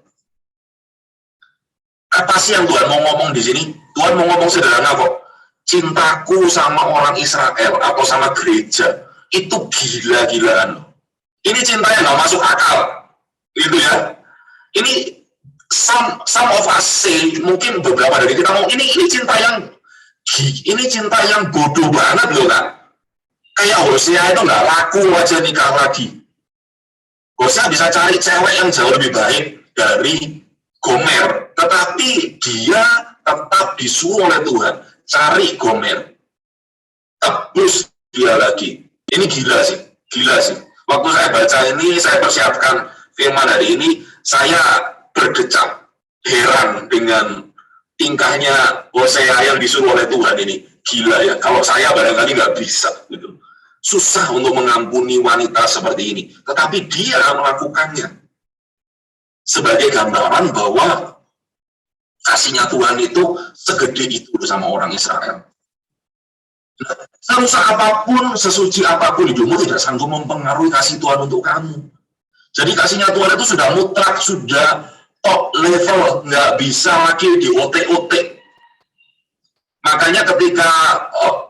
Apa sih yang Tuhan mau ngomong di sini? Tuhan mau ngomong sederhana kok. Cintaku sama orang Israel atau sama gereja itu gila-gilaan. Ini cinta yang nggak masuk akal, gitu ya. Ini some of us say, mungkin beberapa dari kita ngomong ini cinta yang bodoh banget loh kan. Kayak Hosea itu nggak laku aja nikah lagi. Hosea bisa cari cewek yang jauh lebih baik dari Gomer, tetapi dia tetap disuruh oleh Tuhan cari Gomer, tebus dia lagi. Ini gila sih. Waktu saya baca ini, saya persiapkan firman hari ini, saya berdecak, heran dengan tingkahnya Hosea yang disuruh oleh Tuhan ini. Gila ya, kalau saya barangkali nggak bisa. Gitu. Susah untuk mengampuni wanita seperti ini. Tetapi dia melakukannya sebagai gambaran bahwa kasihnya Tuhan itu segede itu sama orang Israel. Serusak apapun, sesuci apapun hidupmu tidak sanggup mempengaruhi kasih Tuhan untuk kamu. Jadi kasihnya Tuhan itu sudah mutlak, sudah top level, nggak bisa lagi di OT-OT. Makanya ketika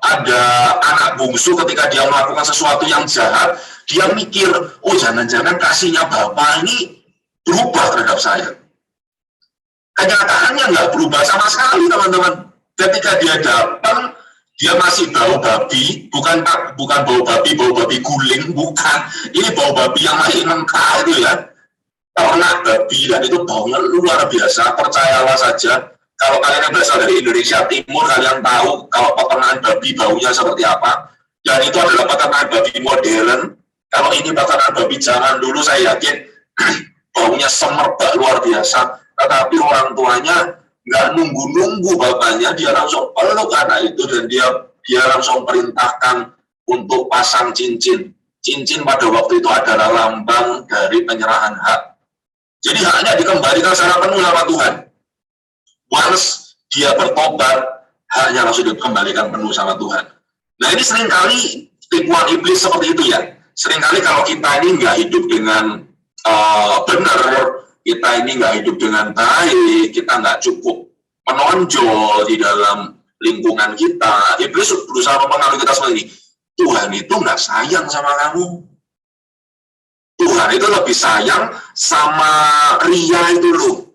ada anak bungsu, ketika dia melakukan sesuatu yang jahat, dia mikir, oh jangan-jangan kasihnya bapak ini berubah terhadap saya. Kenyataannya nggak berubah sama sekali, teman-teman. Ketika dia datang, dia masih bau babi, bukan bau babi guling, bukan. Ini bau babi yang masih mentah itu ya. Ternak babi, dan itu baunya luar biasa, percayalah saja. Kalau kalian yang berasal dari Indonesia Timur, kalian tahu kalau peternakan babi baunya seperti apa. Dan itu adalah peternakan babi modern. Kalau ini peternakan babi zaman dulu, saya yakin baunya semerbak luar biasa. Tetapi orang tuanya nggak nunggu-nunggu bapaknya, dia langsung peluk anak itu, dan dia langsung perintahkan untuk pasang cincin. Cincin pada waktu itu adalah lambang dari penyerahan hak. Jadi haknya dikembalikan secara penuh sama Tuhan. Once dia bertobat, haknya langsung dikembalikan penuh sama Tuhan. Nah ini seringkali tipuan iblis seperti itu ya. Seringkali kalau kita ini nggak hidup dengan benar, kita ini nggak hidup dengan baik, kita nggak cukup menonjol di dalam lingkungan kita, iblis berusaha mempengaruhi kita seperti ini. Tuhan itu nggak sayang sama kamu. Tuhan itu lebih sayang sama Ria itu loh.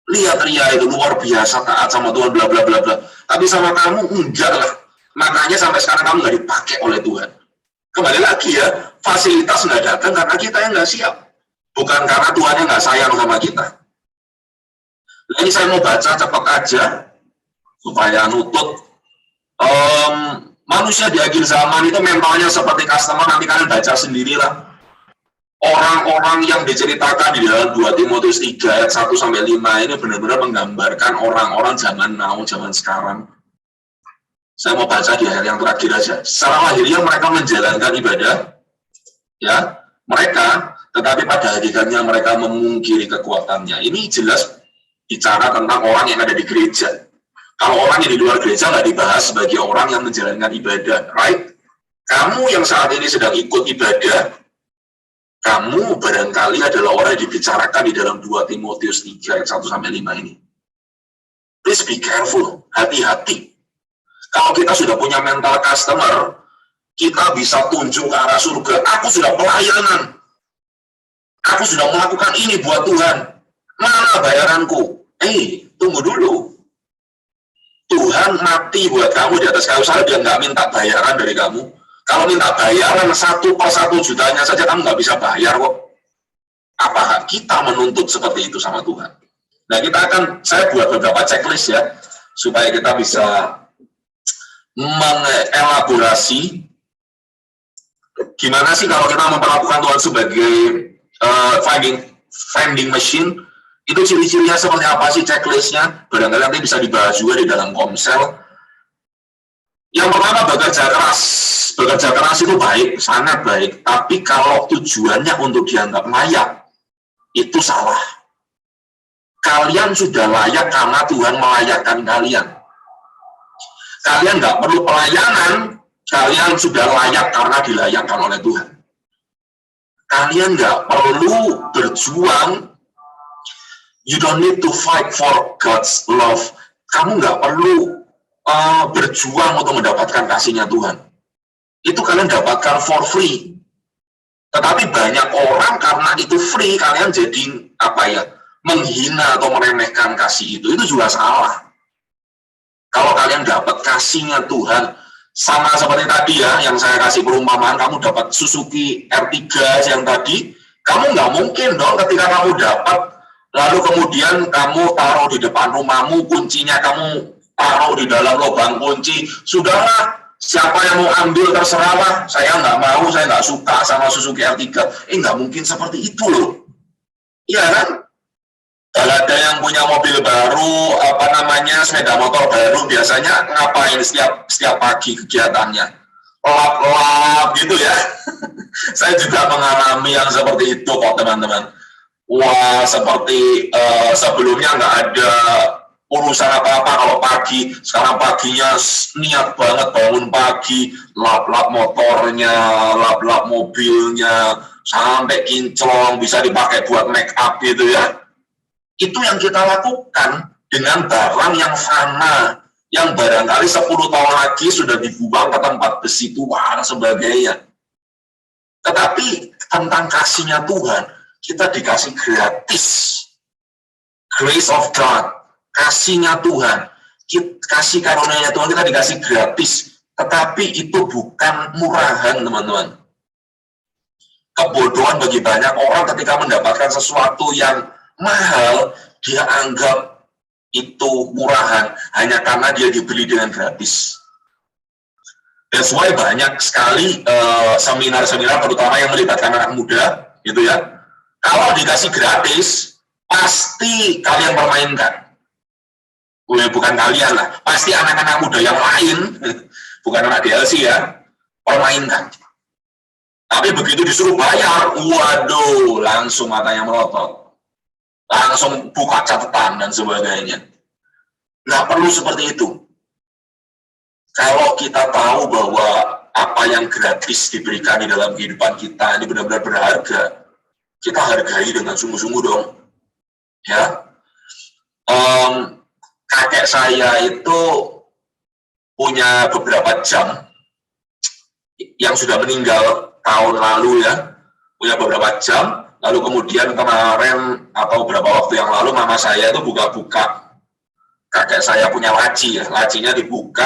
Lihat Ria itu luar biasa taat sama Tuhan, bla bla bla bla. Tapi sama kamu enggak lah. Makanya sampai sekarang kamu nggak dipakai oleh Tuhan. Kembali lagi ya, fasilitas nggak datang karena kita yang nggak siap. Bukan karena Tuhannya nggak sayang sama kita. Nah, ini saya mau baca cepat aja supaya nutut. Manusia di akhir zaman itu mentalnya seperti customer, nanti kalian baca sendirilah. Orang-orang yang diceritakan di dalam 2 Timotius 3 ayat 1-5 ini benar-benar menggambarkan orang-orang zaman now, zaman sekarang. Saya mau baca di ayat yang terakhir aja. Secara lahiriah mereka menjalankan ibadah, ya, mereka, tetapi pada hakikatnya mereka memungkiri kekuatannya. Ini jelas bicara tentang orang yang ada di gereja. Kalau orang yang di luar gereja nggak dibahas sebagai orang yang menjalankan ibadah, right? Kamu yang saat ini sedang ikut ibadah, kamu barangkali adalah orang yang dibicarakan di dalam 2 Timotius 3 ayat 1-5 ini. Please be careful, hati-hati. Kalau kita sudah punya mental customer, kita bisa tunjuk ke arah surga. Aku sudah pelayanan. Aku sudah melakukan ini buat Tuhan. Mana bayaranku? Tunggu dulu. Tuhan mati buat kamu di atas kayu salib, dia nggak minta bayaran dari kamu. Kalau minta bayaran 1 per 1 jutanya saja kamu nggak bisa bayar kok. Apakah kita menuntut seperti itu sama Tuhan? Nah saya buat beberapa checklist ya, supaya kita bisa mengelaborasi gimana sih kalau kita memperlakukan Tuhan sebagai vending machine. Itu ciri-cirinya seperti apa sih checklistnya? Barangkali nanti bisa dibahas juga di dalam komsel. Yang pertama, bekerja keras. Bekerja keras itu baik, sangat baik. Tapi kalau tujuannya untuk dianggap layak, itu salah. Kalian sudah layak karena Tuhan melayakkan kalian. Kalian nggak perlu pelayanan, kalian sudah layak karena dilayakkan oleh Tuhan. Kalian nggak perlu berjuang. You don't need to fight for God's love. Kamu nggak perlu berjuang untuk mendapatkan kasihnya Tuhan. Itu kalian dapatkan for free. Tetapi banyak orang karena itu free, kalian jadi menghina atau meremehkan kasih itu juga salah. Kalau kalian dapat kasihnya Tuhan, sama seperti tadi ya, yang saya kasih perumpamaan, kamu dapat Suzuki R3 yang tadi, kamu nggak mungkin dong ketika kamu dapat, lalu kemudian kamu taruh di depan rumahmu, kuncinya kamu taruh di dalam lubang kunci, sudahlah, siapa yang mau ambil terserahlah, saya nggak mau, saya nggak suka sama Suzuki R3. Nggak mungkin seperti itu loh. Iya kan? Kalau ada yang punya mobil baru, sepeda motor baru, biasanya ngapain setiap pagi kegiatannya? Lap-lap gitu ya. Saya juga mengalami yang seperti itu kok teman-teman. Wah, seperti sebelumnya nggak ada urusan apa-apa kalau pagi, sekarang paginya niat banget bangun pagi, lap-lap motornya, lap-lap mobilnya, sampai kinclong, bisa dipakai buat make up gitu ya. Itu yang kita lakukan dengan barang yang fana, yang barangkali 10 tahun lagi sudah dibuang ke tempat besi tua dan sebagainya. Tetapi tentang kasihnya Tuhan, kita dikasih gratis. Grace of God, kasihnya Tuhan, kasih karunia Tuhan kita dikasih gratis. Tetapi itu bukan murahan, teman-teman. Kebodohan bagi banyak orang ketika mendapatkan sesuatu yang mahal, dia anggap itu murahan hanya karena dia dibeli dengan gratis. That's why banyak sekali seminar-seminar terutama yang melibatkan anak muda, gitu ya. Kalau dikasih gratis, pasti kalian permainkan. Bukan kalian lah, pasti anak-anak muda yang lain, bukan anak DLC ya, permainkan. Tapi begitu disuruh bayar, waduh, langsung matanya melotot. Langsung buka catatan dan sebagainya. Nggak perlu seperti itu. Kalau kita tahu bahwa apa yang gratis diberikan di dalam kehidupan kita ini benar-benar berharga, kita hargai dengan sungguh-sungguh dong. Ya, kakek saya itu punya beberapa jam yang sudah meninggal tahun lalu ya, punya beberapa jam. Lalu kemudian kemarin atau beberapa waktu yang lalu mama saya itu buka-buka, kakek saya punya laci ya, lacinya dibuka,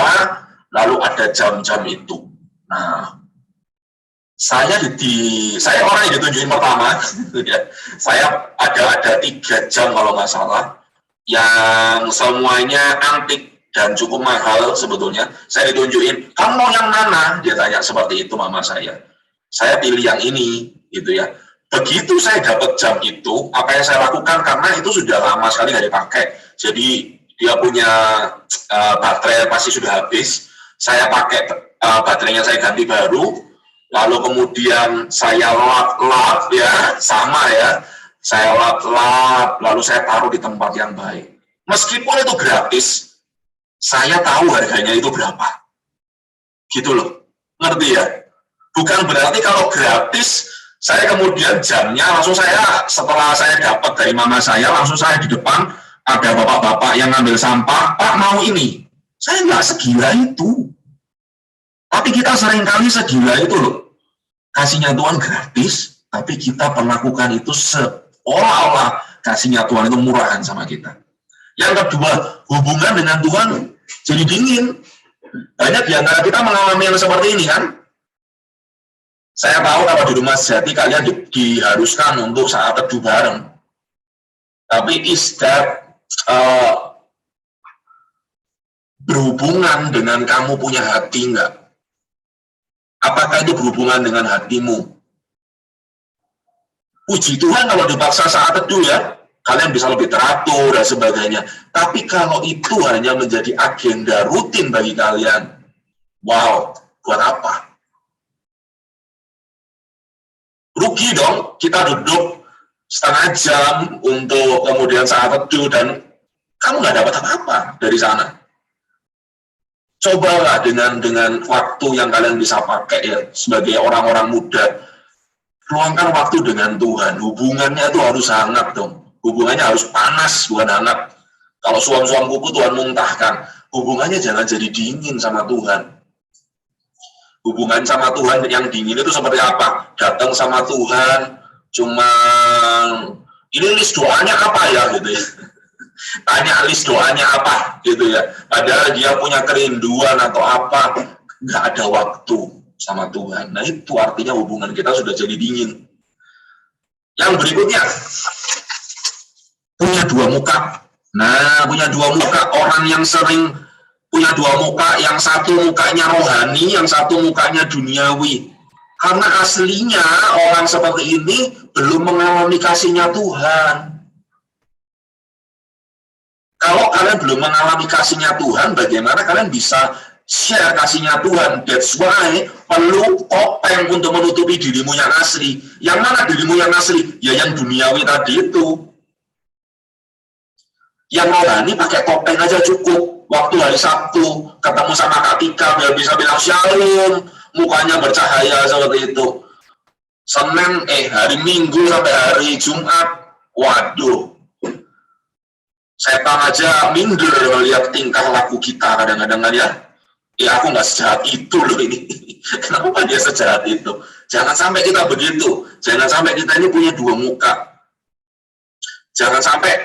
lalu ada jam-jam itu. Nah, saya orang yang ditunjukin pertama, ya, saya ada 3 jam kalau nggak salah, yang semuanya antik dan cukup mahal sebetulnya. Saya ditunjukin, kamu mau yang mana? Dia tanya seperti itu mama saya. Saya pilih yang ini, gitu ya. Begitu saya dapat jam itu, apa yang saya lakukan, karena itu sudah lama sekali nggak dipakai, jadi dia punya baterai pasti sudah habis, saya pakai baterainya, saya ganti baru, lalu kemudian saya lap ya, sama ya, saya lap, lalu saya taruh di tempat yang baik. Meskipun itu gratis, saya tahu harganya itu berapa. Gitu loh, ngerti ya? Bukan berarti kalau gratis, saya kemudian jamnya langsung setelah saya dapat dari mama saya, langsung saya di depan, ada bapak-bapak yang ngambil sampah, Pak mau ini. Saya nggak segila itu. Tapi kita seringkali segila itu loh. Kasihnya Tuhan gratis, tapi kita perlakukan itu seolah-olah kasihnya Tuhan itu murahan sama kita. Yang kedua, hubungan dengan Tuhan jadi dingin. Banyak di antara kita mengalami yang seperti ini kan. Saya tahu kalau di rumah sejati kalian diharuskan untuk saat teduh bareng. Tapi is that berhubungan dengan kamu punya hati enggak? Apakah itu berhubungan dengan hatimu? Puji Tuhan kalau dipaksa saat teduh ya, kalian bisa lebih teratur dan sebagainya. Tapi kalau itu hanya menjadi agenda rutin bagi kalian, wow, buat apa? Rugi dong, kita duduk setengah jam untuk kemudian saat teduh dan kamu nggak dapat apa-apa dari sana. Cobalah dengan waktu yang kalian bisa pakai ya sebagai orang-orang muda, luangkan waktu dengan Tuhan. Hubungannya itu harus hangat dong. Hubungannya harus panas, bukan hangat. Kalau suam-suam kuku Tuhan muntahkan, hubungannya jangan jadi dingin sama Tuhan. Hubungan sama Tuhan yang dingin itu seperti apa? Datang sama Tuhan, cuma ini list doanya apa ya gitu ya. Tanya list doanya apa gitu ya. Padahal dia punya kerinduan atau apa, nggak ada waktu sama Tuhan. Nah itu artinya hubungan kita sudah jadi dingin. Yang berikutnya, punya 2 muka. Nah, punya 2 muka. Orang yang sering punya 2 muka, yang satu mukanya rohani, yang satu mukanya duniawi. Karena aslinya orang seperti ini belum mengalami kasihnya Tuhan. Kalau kalian belum mengalami kasihnya Tuhan, bagaimana kalian bisa share kasihnya Tuhan? That's why perlu topeng untuk menutupi dirimu yang asli. Yang mana dirimu yang asli? Ya yang duniawi tadi itu. Yang rohani pakai topeng aja cukup. Waktu hari Sabtu ketemu sama Kak Tika biar bisa bilang shalom, mukanya bercahaya seperti itu. Senin hari Minggu sampai hari Jumat, waduh, Setan aja minder melihat tingkah laku kita kadang-kadang kan ya. Ya aku nggak sejahat itu loh ini. Kenapa dia sejahat itu? Jangan sampai kita begitu. Jangan sampai kita ini punya dua muka. Jangan sampai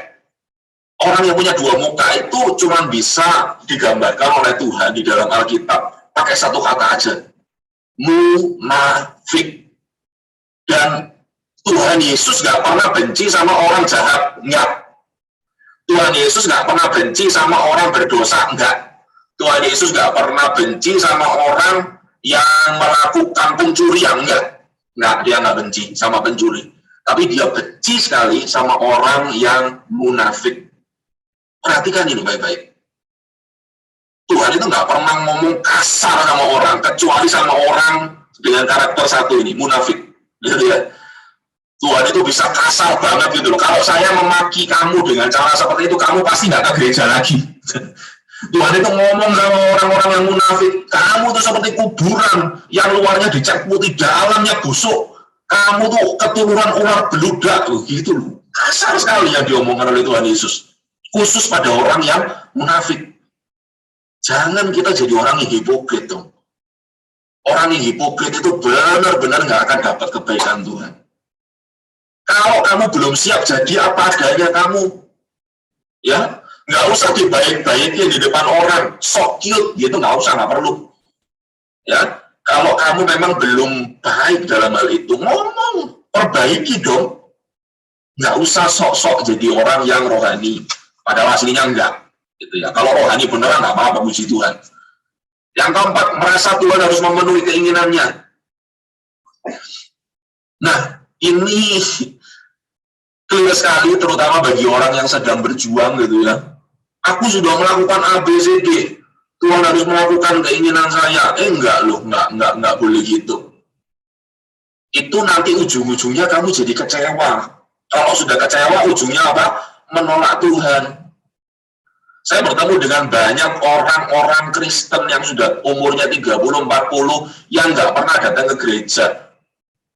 orang yang punya dua muka itu cuma bisa digambarkan oleh Tuhan di dalam Alkitab pakai satu kata aja. Munafik. Dan Tuhan Yesus nggak pernah benci sama orang jahat. Enggak. Tuhan Yesus nggak pernah benci sama orang berdosa, enggak. Tuhan Yesus nggak pernah benci sama orang yang melakukan pencurian, enggak. Enggak, dia nggak benci sama pencuri. Tapi dia benci sekali sama orang yang munafik. Perhatikan ini baik-baik. Tuhan itu nggak pernah ngomong kasar sama orang, kecuali sama orang dengan karakter satu ini, munafik. Gitu ya. Tuhan itu bisa kasar banget gitu loh. Kalau saya memaki kamu dengan cara seperti itu, kamu pasti nggak ke gereja lagi. Tuhan itu ngomong sama orang-orang yang munafik, kamu tuh seperti kuburan yang luarnya dicat putih, dalamnya busuk. Kamu tuh keturunan ular beludak, gitu loh. Kasar sekali yang diomongkan oleh Tuhan Yesus. Khusus pada orang yang munafik. Jangan kita jadi orang yang hipokrit dong. Orang yang hipokrit itu benar-benar nggak akan dapat kebaikan Tuhan. Kalau kamu belum siap jadi apa adanya kamu, ya nggak usah dibaik-baikin di depan orang, sok cute gitu, nggak usah, nggak perlu. Ya, kalau kamu memang belum baik dalam hal itu, ngomong, perbaiki dong. Nggak usah sok-sok jadi orang yang rohani, padahal aslinya enggak. Gitu ya. Kalau rohani beneran nggak apa-apa, puji Tuhan. Yang keempat, merasa Tuhan harus memenuhi keinginannya. Nah, ini clear sekali, terutama bagi orang yang sedang berjuang gitu ya. Aku sudah melakukan A, B, C, D. Tuhan harus melakukan keinginan saya. Enggak loh, enggak boleh gitu. Itu nanti ujung-ujungnya kamu jadi kecewa. Kalau sudah kecewa, ujungnya apa? Menolak Tuhan. Saya bertemu dengan banyak orang-orang Kristen yang sudah umurnya 30-40 yang nggak pernah datang ke gereja.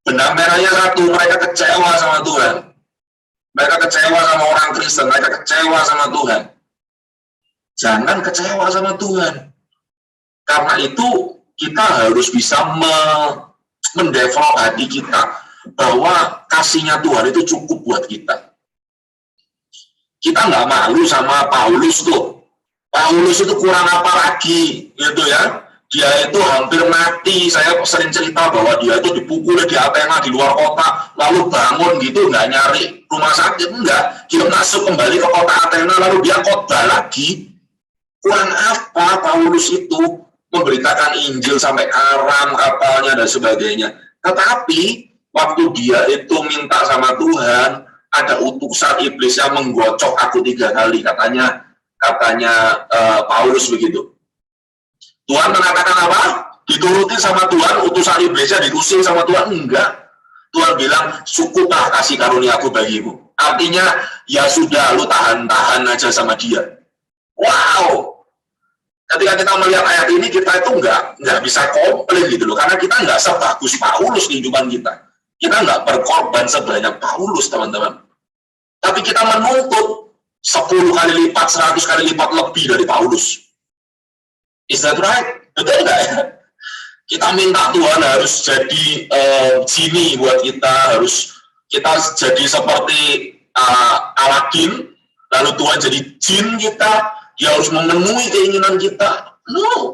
Benang merahnya satu, mereka kecewa sama Tuhan. Mereka kecewa sama orang Kristen, mereka kecewa sama Tuhan. Jangan kecewa sama Tuhan. Karena itu kita harus bisa mendevelop hati kita bahwa kasihnya Tuhan itu cukup buat kita. Kita nggak malu sama Paulus tuh. Paulus itu kurang apa lagi, gitu ya. Dia itu hampir mati. Saya sering cerita bahwa dia itu dipukul di Athena di luar kota, lalu bangun gitu, nggak nyari rumah sakit, enggak. Dia masuk kembali ke kota Athena, lalu dia khotbah lagi. Kurang apa Paulus itu memberitakan Injil sampai karam kapalnya dan sebagainya. Tetapi waktu dia itu minta sama Tuhan, ada utusan iblis yang menggocok aku 3 kali, katanya Paulus begitu. Tuhan mengatakan apa? Dituruti sama Tuhan, utusan iblisnya diusir sama Tuhan? Enggak. Tuhan bilang, cukuplah kasih karunia aku bagimu. Artinya, ya sudah, lu tahan-tahan aja sama dia. Wow! Ketika kita melihat ayat ini, kita itu nggak bisa komplain gitu loh. Karena kita nggak sebagus Paulus kehidupan kita. Kita nggak berkorban sebanyak Paulus, teman-teman. Tapi kita menuntut 10 kali lipat, 100 kali lipat lebih dari Paulus. Is that right? Betul nggak ya? Kita minta Tuhan harus jadi genie buat kita, harus kita jadi seperti Aladin, lalu Tuhan jadi jin kita, dia harus memenuhi keinginan kita. No,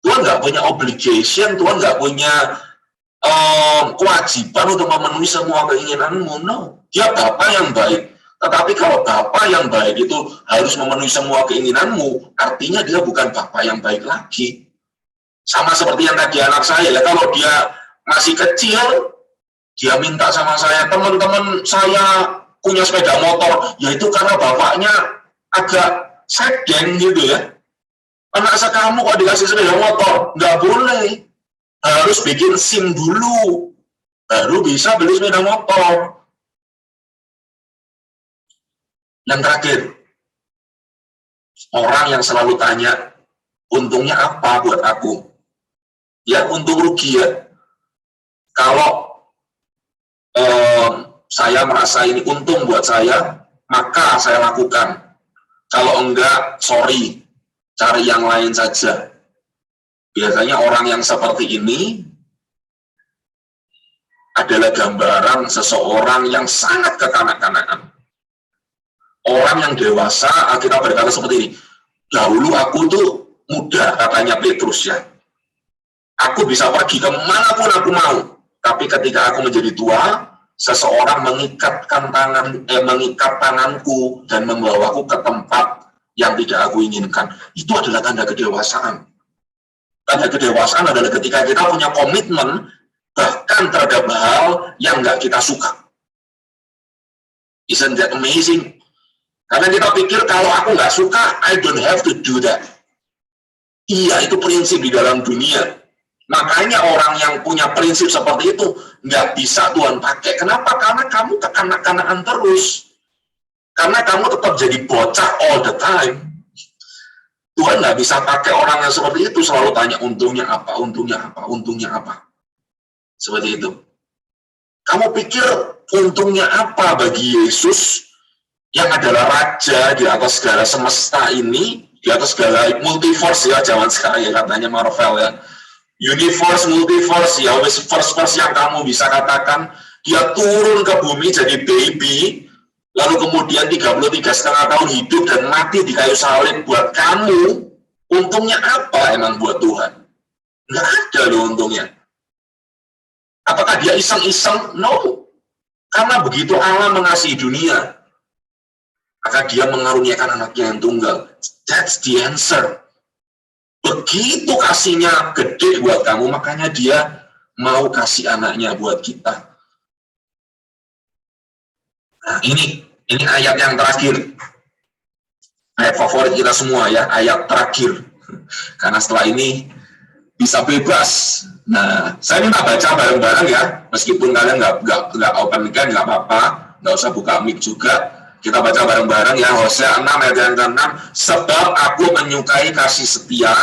Tuhan nggak punya obligation, Tuhan nggak punya kewajiban untuk memenuhi semua keinginanmu. No, dia Bapa yang baik. Tetapi kalau Bapa yang baik itu harus memenuhi semua keinginanmu, artinya dia bukan Bapa yang baik lagi. Sama seperti yang tadi anak saya, ya kalau dia masih kecil, dia minta sama saya, teman-teman saya punya sepeda motor, ya itu karena bapaknya agak sedeng gitu ya. Anak kamu kok dikasih sepeda motor? Nggak boleh. Harus bikin SIM dulu, baru bisa beli sepeda motor. Yang terakhir, orang yang selalu tanya, untungnya apa buat aku? Ya, untung rugi ya. Kalau saya merasa ini untung buat saya, maka saya lakukan. Kalau enggak, sorry, cari yang lain saja. Biasanya orang yang seperti ini adalah gambaran seseorang yang sangat kekanak-kanakan. Orang yang dewasa, kita berkata seperti ini, dahulu aku tuh muda, katanya Petrus ya. Aku bisa pergi kemanapun aku mau, tapi ketika aku menjadi tua, seseorang mengikat tanganku dan membawaku ke tempat yang tidak aku inginkan. Itu adalah tanda kedewasaan. Tanda kedewasaan adalah ketika kita punya komitmen bahkan terhadap hal yang nggak kita suka. Isn't that amazing? Karena kita pikir kalau aku nggak suka, I don't have to do that. Iya, itu prinsip di dalam dunia. Makanya orang yang punya prinsip seperti itu nggak bisa Tuhan pakai. Kenapa? Karena kamu kekanak-kanakan terus. Karena kamu tetap jadi bocah all the time. Tuhan nggak bisa pakai orang yang seperti itu, selalu tanya untungnya apa, untungnya apa, untungnya apa. Seperti itu. Kamu pikir untungnya apa bagi Yesus yang adalah Raja di atas segala semesta ini, di atas segala multiverse ya, zaman sekarang ya katanya Marvel ya. Universe, multiverse, ya wis first yang kamu bisa katakan, dia turun ke bumi jadi baby, lalu kemudian 33,5 tahun hidup dan mati di kayu salib buat kamu. Untungnya apa emang buat Tuhan? Nggak ada loh untungnya. Apakah dia iseng-iseng? No. Karena begitu Allah mengasihi dunia, maka dia mengaruniakan anaknya yang tunggal. That's the answer. Begitu kasihnya gede buat kamu, makanya dia mau kasih anaknya buat kita. Nah, ini ayat yang terakhir. Ayat favorit kita semua ya, ayat terakhir. Karena setelah ini bisa bebas. Nah, saya minta baca bareng-bareng ya, meskipun kalian nggak open mic, nggak apa-apa, nggak usah buka mic juga. Kita baca bareng-bareng ya, Hosea 6 ayat yang ke-6. Sebab aku menyukai kasih setia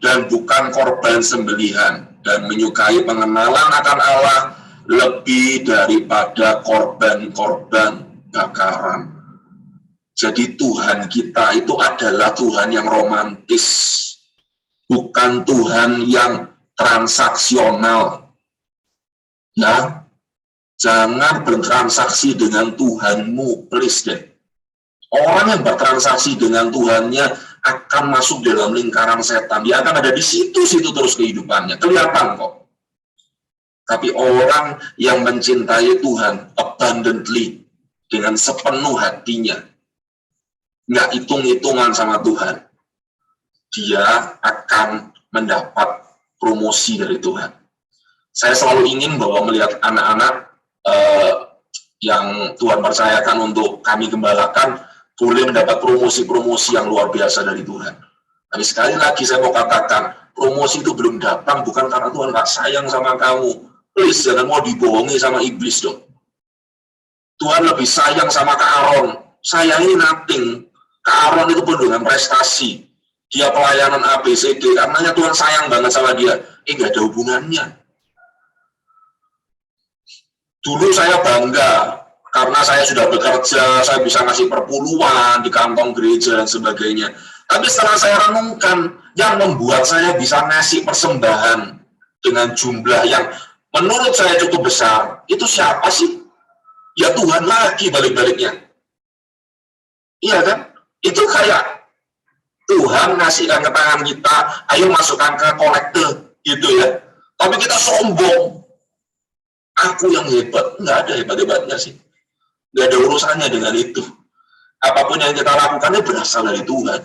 dan bukan korban sembelihan, dan menyukai pengenalan akan Allah lebih daripada korban-korban bakaran. Jadi Tuhan kita itu adalah Tuhan yang romantis, bukan Tuhan yang transaksional. Ya, jangan bertransaksi dengan Tuhanmu, please deh. Orang yang bertransaksi dengan Tuhannya akan masuk dalam lingkaran setan. Dia akan ada di situ-situ terus kehidupannya. Kelihatan kok. Tapi orang yang mencintai Tuhan abundantly, dengan sepenuh hatinya, nggak hitung-hitungan sama Tuhan, dia akan mendapat promosi dari Tuhan. Saya selalu ingin bahwa melihat anak-anak yang Tuhan percayakan untuk kami gembalakan boleh mendapat promosi-promosi yang luar biasa dari Tuhan. Tapi sekali lagi saya mau katakan, promosi itu belum datang bukan karena Tuhan nggak sayang sama kamu. Please, jangan mau dibohongi sama iblis dong. Tuhan lebih sayang sama Kak Aaron. Saya ini nothing. Kak Aaron itu penuh dengan prestasi. Dia pelayanan ABCD, karenanya Tuhan sayang banget sama dia. Nggak ada hubungannya. Dulu saya bangga, karena saya sudah bekerja, saya bisa ngasih perpuluhan di kantong gereja dan sebagainya. Tapi setelah saya renungkan, yang membuat saya bisa ngasih persembahan dengan jumlah yang menurut saya cukup besar, itu siapa sih? Ya Tuhan lagi balik-baliknya. Iya kan? Itu kayak Tuhan ngasihkan ke tangan kita, ayo masukkan ke kolektor, gitu ya. Tapi kita sombong. Aku yang hebat. Nggak ada hebat-hebatnya sih. Nggak ada urusannya dengan itu. Apapun yang kita lakukan itu berasal dari Tuhan.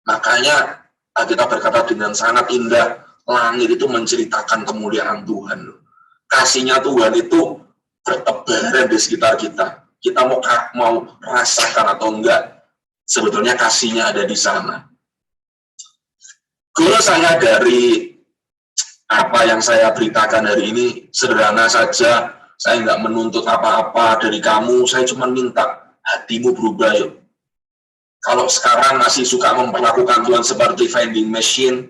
Makanya kita berkata dengan sangat indah, langit itu menceritakan kemuliaan Tuhan. Kasihnya Tuhan itu bertebaran di sekitar kita. Kita mau rasakan atau enggak, sebetulnya kasihnya ada di sana. Goal saya dari apa yang saya beritakan hari ini sederhana saja. Saya nggak menuntut apa-apa dari kamu, saya cuma minta hatimu berubah yuk. Kalau sekarang masih suka memperlakukan Tuhan seperti vending machine,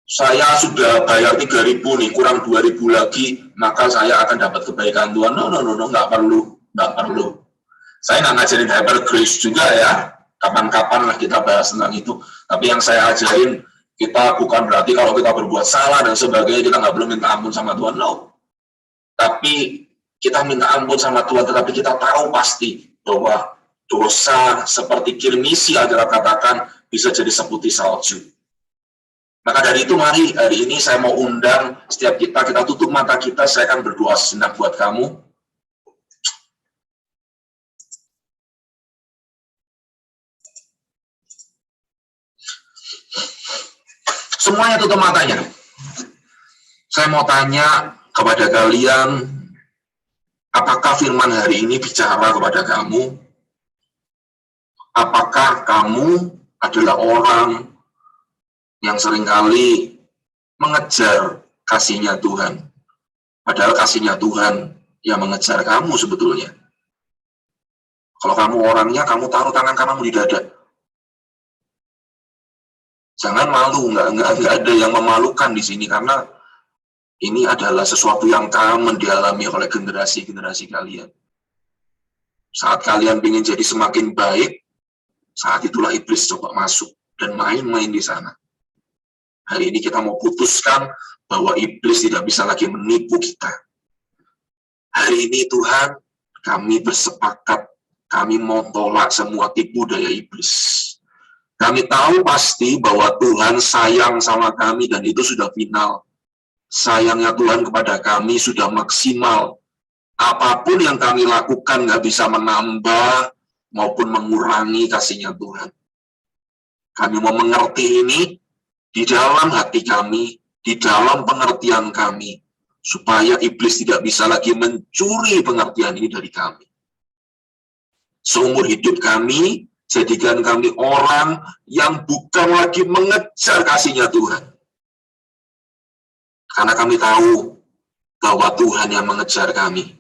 saya sudah bayar 3.000 nih, kurang 2.000 lagi, maka saya akan dapat kebaikan Tuhan. No, nggak perlu. Saya nggak ngajarin hyper grace juga ya. kapan-kapan lah kita bahas tentang itu. Tapi yang saya ajarin, kita bukan berarti kalau kita berbuat salah dan sebagainya kita nggak perlu minta ampun sama Tuhan, no. Tapi kita minta ampun sama Tuhan, tetapi kita tahu pasti bahwa dosa seperti kirmisi Alkitab katakan bisa jadi seputih salju. Maka dari itu mari hari ini saya mau undang setiap kita tutup mata kita, saya akan berdoa sejenak buat kamu. Semuanya tutup matanya. Saya mau tanya kepada kalian, apakah firman hari ini bicara kepada kamu? Apakah kamu adalah orang yang seringkali mengejar kasih-Nya Tuhan? Padahal kasih-Nya Tuhan yang mengejar kamu sebetulnya. Kalau kamu orangnya, kamu taruh tangan kananmu di dada. Jangan malu, nggak ada yang memalukan di sini, karena ini adalah sesuatu yang common dialami oleh generasi-generasi kalian. Saat kalian ingin jadi semakin baik, saat itulah iblis coba masuk dan main-main di sana. Hari ini kita mau putuskan bahwa iblis tidak bisa lagi menipu kita. Hari ini Tuhan, kami bersepakat, kami mau tolak semua tipu daya iblis. Kami tahu pasti bahwa Tuhan sayang sama kami dan itu sudah final. Sayangnya Tuhan kepada kami sudah maksimal. Apapun yang kami lakukan nggak bisa menambah maupun mengurangi kasih-Nya Tuhan. Kami mau mengerti ini di dalam hati kami, di dalam pengertian kami, supaya iblis tidak bisa lagi mencuri pengertian ini dari kami. Seumur hidup kami, jadikan kami orang yang bukan lagi mengejar kasih-Nya Tuhan. Karena kami tahu bahwa Tuhan yang mengejar kami.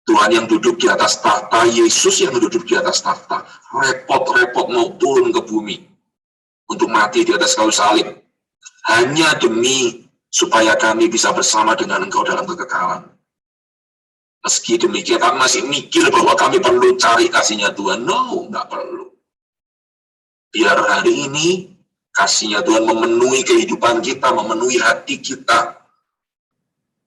Tuhan yang duduk di atas tahta, Yesus yang duduk di atas tahta. Repot-repot mau turun ke bumi untuk mati di atas kayu salib. Hanya demi supaya kami bisa bersama dengan Engkau dalam kekekalan. Meski demikian, kami masih mikir bahwa kami perlu cari kasih-Nya Tuhan. No, nggak perlu. Biar hari ini, kasih-Nya Tuhan memenuhi kehidupan kita, memenuhi hati kita.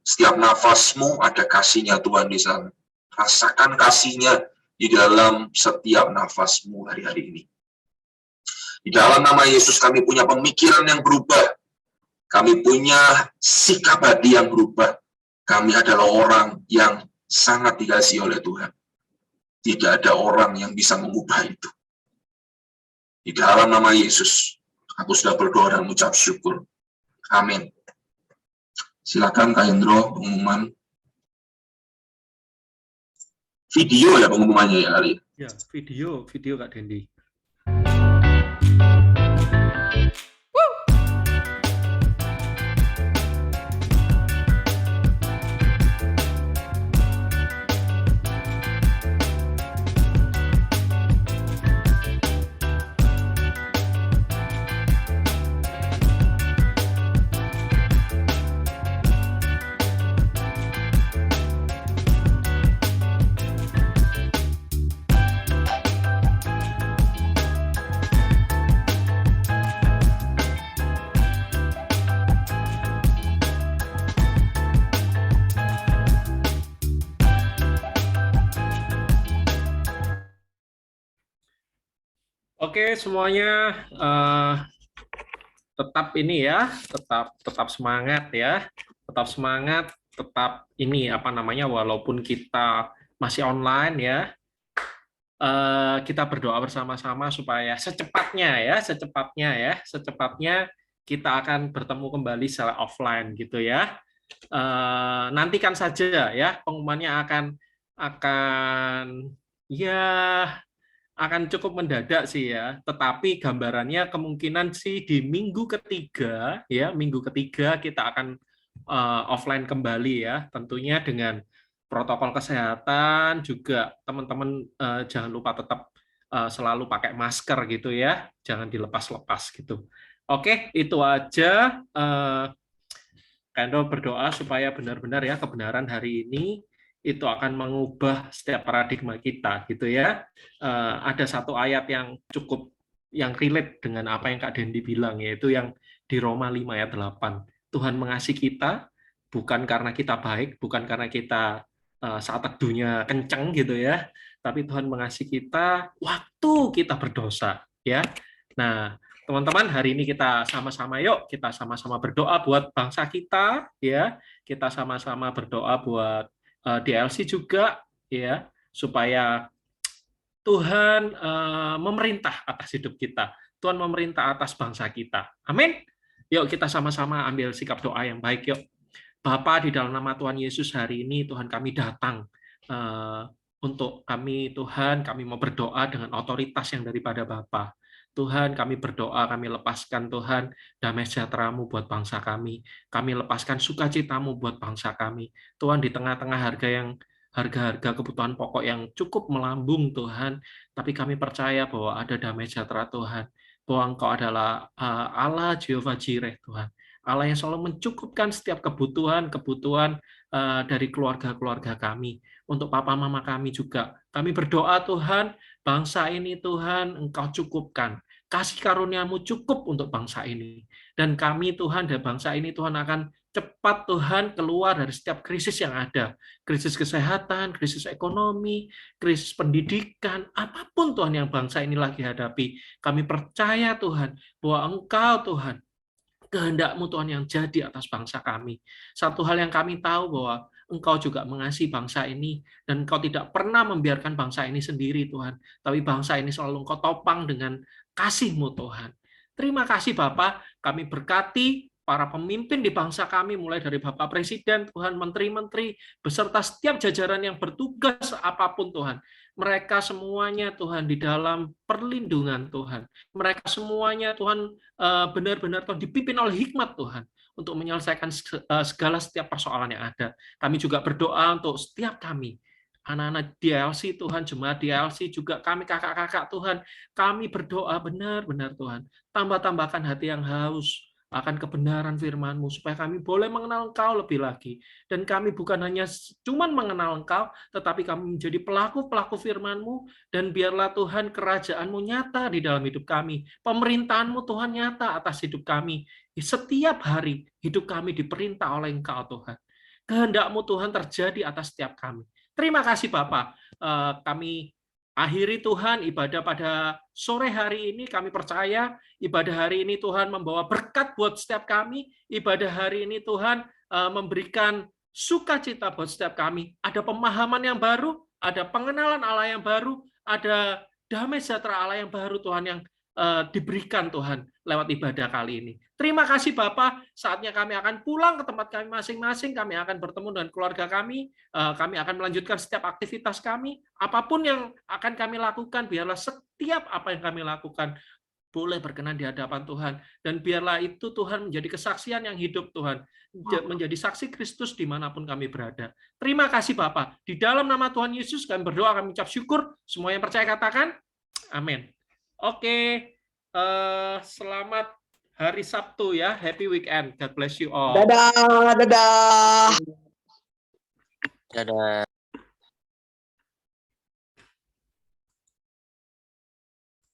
Setiap nafasmu ada kasih-Nya Tuhan di sana. Rasakan kasih-Nya di dalam setiap nafasmu hari-hari ini. Di dalam nama Yesus kami punya pemikiran yang berubah. Kami punya sikap hati yang berubah. Kami adalah orang yang sangat dikasihi oleh Tuhan. Tidak ada orang yang bisa mengubah itu. Di dalam nama Yesus, aku sudah berdoa dan mengucap syukur. Amin. Silakan Kak Hendro, pengumuman. Video ya pengumumannya ya kali. Ya, video Kak Dendi. Oke semuanya, tetap ini ya, tetap semangat ya, tetap ini apa namanya, walaupun kita masih online ya, kita berdoa bersama-sama supaya secepatnya kita akan bertemu kembali secara offline gitu ya. Nantikan saja ya, pengumumannya akan cukup mendadak sih ya, tetapi gambarannya kemungkinan sih di minggu ketiga kita akan offline kembali ya, tentunya dengan protokol kesehatan juga. Teman-teman jangan lupa tetap selalu pakai masker gitu ya, jangan dilepas-lepas gitu. Oke, itu aja. Kando berdoa supaya benar-benar ya kebenaran hari ini itu akan mengubah setiap paradigma kita, gitu ya. Ada satu ayat yang cukup yang relate dengan apa yang Kak Dendi bilang, yaitu yang di Roma 5 ayat 8. Tuhan mengasihi kita bukan karena kita baik, bukan karena kita saat teduhnya kenceng gitu ya, tapi Tuhan mengasihi kita waktu kita berdosa, ya. Nah, teman-teman, hari ini kita sama-sama berdoa buat bangsa kita, ya. Kita sama-sama berdoa buat DLC juga, ya, supaya Tuhan memerintah atas hidup kita, Tuhan memerintah atas bangsa kita. Amin. Yuk kita sama-sama ambil sikap doa yang baik. Yuk, Bapa, di dalam nama Tuhan Yesus, hari ini Tuhan kami datang untuk kami, Tuhan, kami mau berdoa dengan otoritas yang daripada Bapa. Tuhan, kami berdoa, kami lepaskan, Tuhan, damai sejahtera-Mu buat bangsa kami. Kami lepaskan sukacita-Mu buat bangsa kami. Tuhan, di tengah-tengah harga-harga kebutuhan pokok yang cukup melambung, Tuhan, tapi kami percaya bahwa ada damai sejahtera, Tuhan, bahwa Engkau adalah Allah Jehovah Jireh, Tuhan. Allah yang selalu mencukupkan setiap kebutuhan dari keluarga-keluarga kami. Untuk papa mama kami juga. Kami berdoa, Tuhan, bangsa ini, Tuhan, Engkau cukupkan. Kasih karunia-Mu cukup untuk bangsa ini. Dan kami, Tuhan, dan bangsa ini, Tuhan, akan cepat, Tuhan, keluar dari setiap krisis yang ada. Krisis kesehatan, krisis ekonomi, krisis pendidikan, apapun, Tuhan, yang bangsa ini lagi hadapi. Kami percaya, Tuhan, bahwa Engkau, Tuhan, kehendak-Mu, Tuhan, yang jadi atas bangsa kami. Satu hal yang kami tahu bahwa Engkau juga mengasihi bangsa ini, dan Engkau tidak pernah membiarkan bangsa ini sendiri, Tuhan. Tapi bangsa ini selalu Engkau topang dengan kasih-Mu, Tuhan. Terima kasih, Bapa. Kami berkati para pemimpin di bangsa kami, mulai dari Bapak Presiden, Tuhan, menteri-menteri, beserta setiap jajaran yang bertugas apapun, Tuhan. Mereka semuanya, Tuhan, di dalam perlindungan, Tuhan. Mereka semuanya, Tuhan, benar-benar Tuhan dipimpin oleh hikmat, Tuhan, untuk menyelesaikan segala setiap persoalan yang ada. Kami juga berdoa untuk setiap kami, anak-anak DLC, Tuhan, jemaat DLC, juga kami kakak-kakak, Tuhan, kami berdoa benar-benar, Tuhan, tambah-tambahkan hati yang haus akan kebenaran firman-Mu, supaya kami boleh mengenal Engkau lebih lagi. Dan kami bukan hanya cuman mengenal Engkau, tetapi kami menjadi pelaku-pelaku firman-Mu, dan biarlah, Tuhan, kerajaan-Mu nyata di dalam hidup kami. Pemerintahan-Mu, Tuhan, nyata atas hidup kami. Setiap hari, hidup kami diperintah oleh Engkau, Tuhan. Kehendak-Mu, Tuhan, terjadi atas setiap kami. Terima kasih, Bapak. Kami akhiri, Tuhan, ibadah pada sore hari ini. Kami percaya ibadah hari ini, Tuhan, membawa berkat buat setiap kami. Ibadah hari ini, Tuhan, memberikan sukacita buat setiap kami. Ada pemahaman yang baru, ada pengenalan Allah yang baru, ada damai sejahtera Allah yang baru, Tuhan, yang diberikan, Tuhan, lewat ibadah kali ini. Terima kasih, Bapak. Saatnya kami akan pulang ke tempat kami masing-masing. Kami akan bertemu dengan keluarga kami. Kami akan melanjutkan setiap aktivitas kami. Apapun yang akan kami lakukan, biarlah setiap apa yang kami lakukan boleh berkenan di hadapan Tuhan. Dan biarlah itu, Tuhan, menjadi kesaksian yang hidup, Tuhan. Menjadi saksi Kristus dimanapun kami berada. Terima kasih, Bapak. Di dalam nama Tuhan Yesus, kami berdoa, kami ucap syukur. Semua yang percaya katakan, amin. Oke, selamat hari Sabtu ya. Happy weekend. God bless you all. Dadah, dadah. Dadah.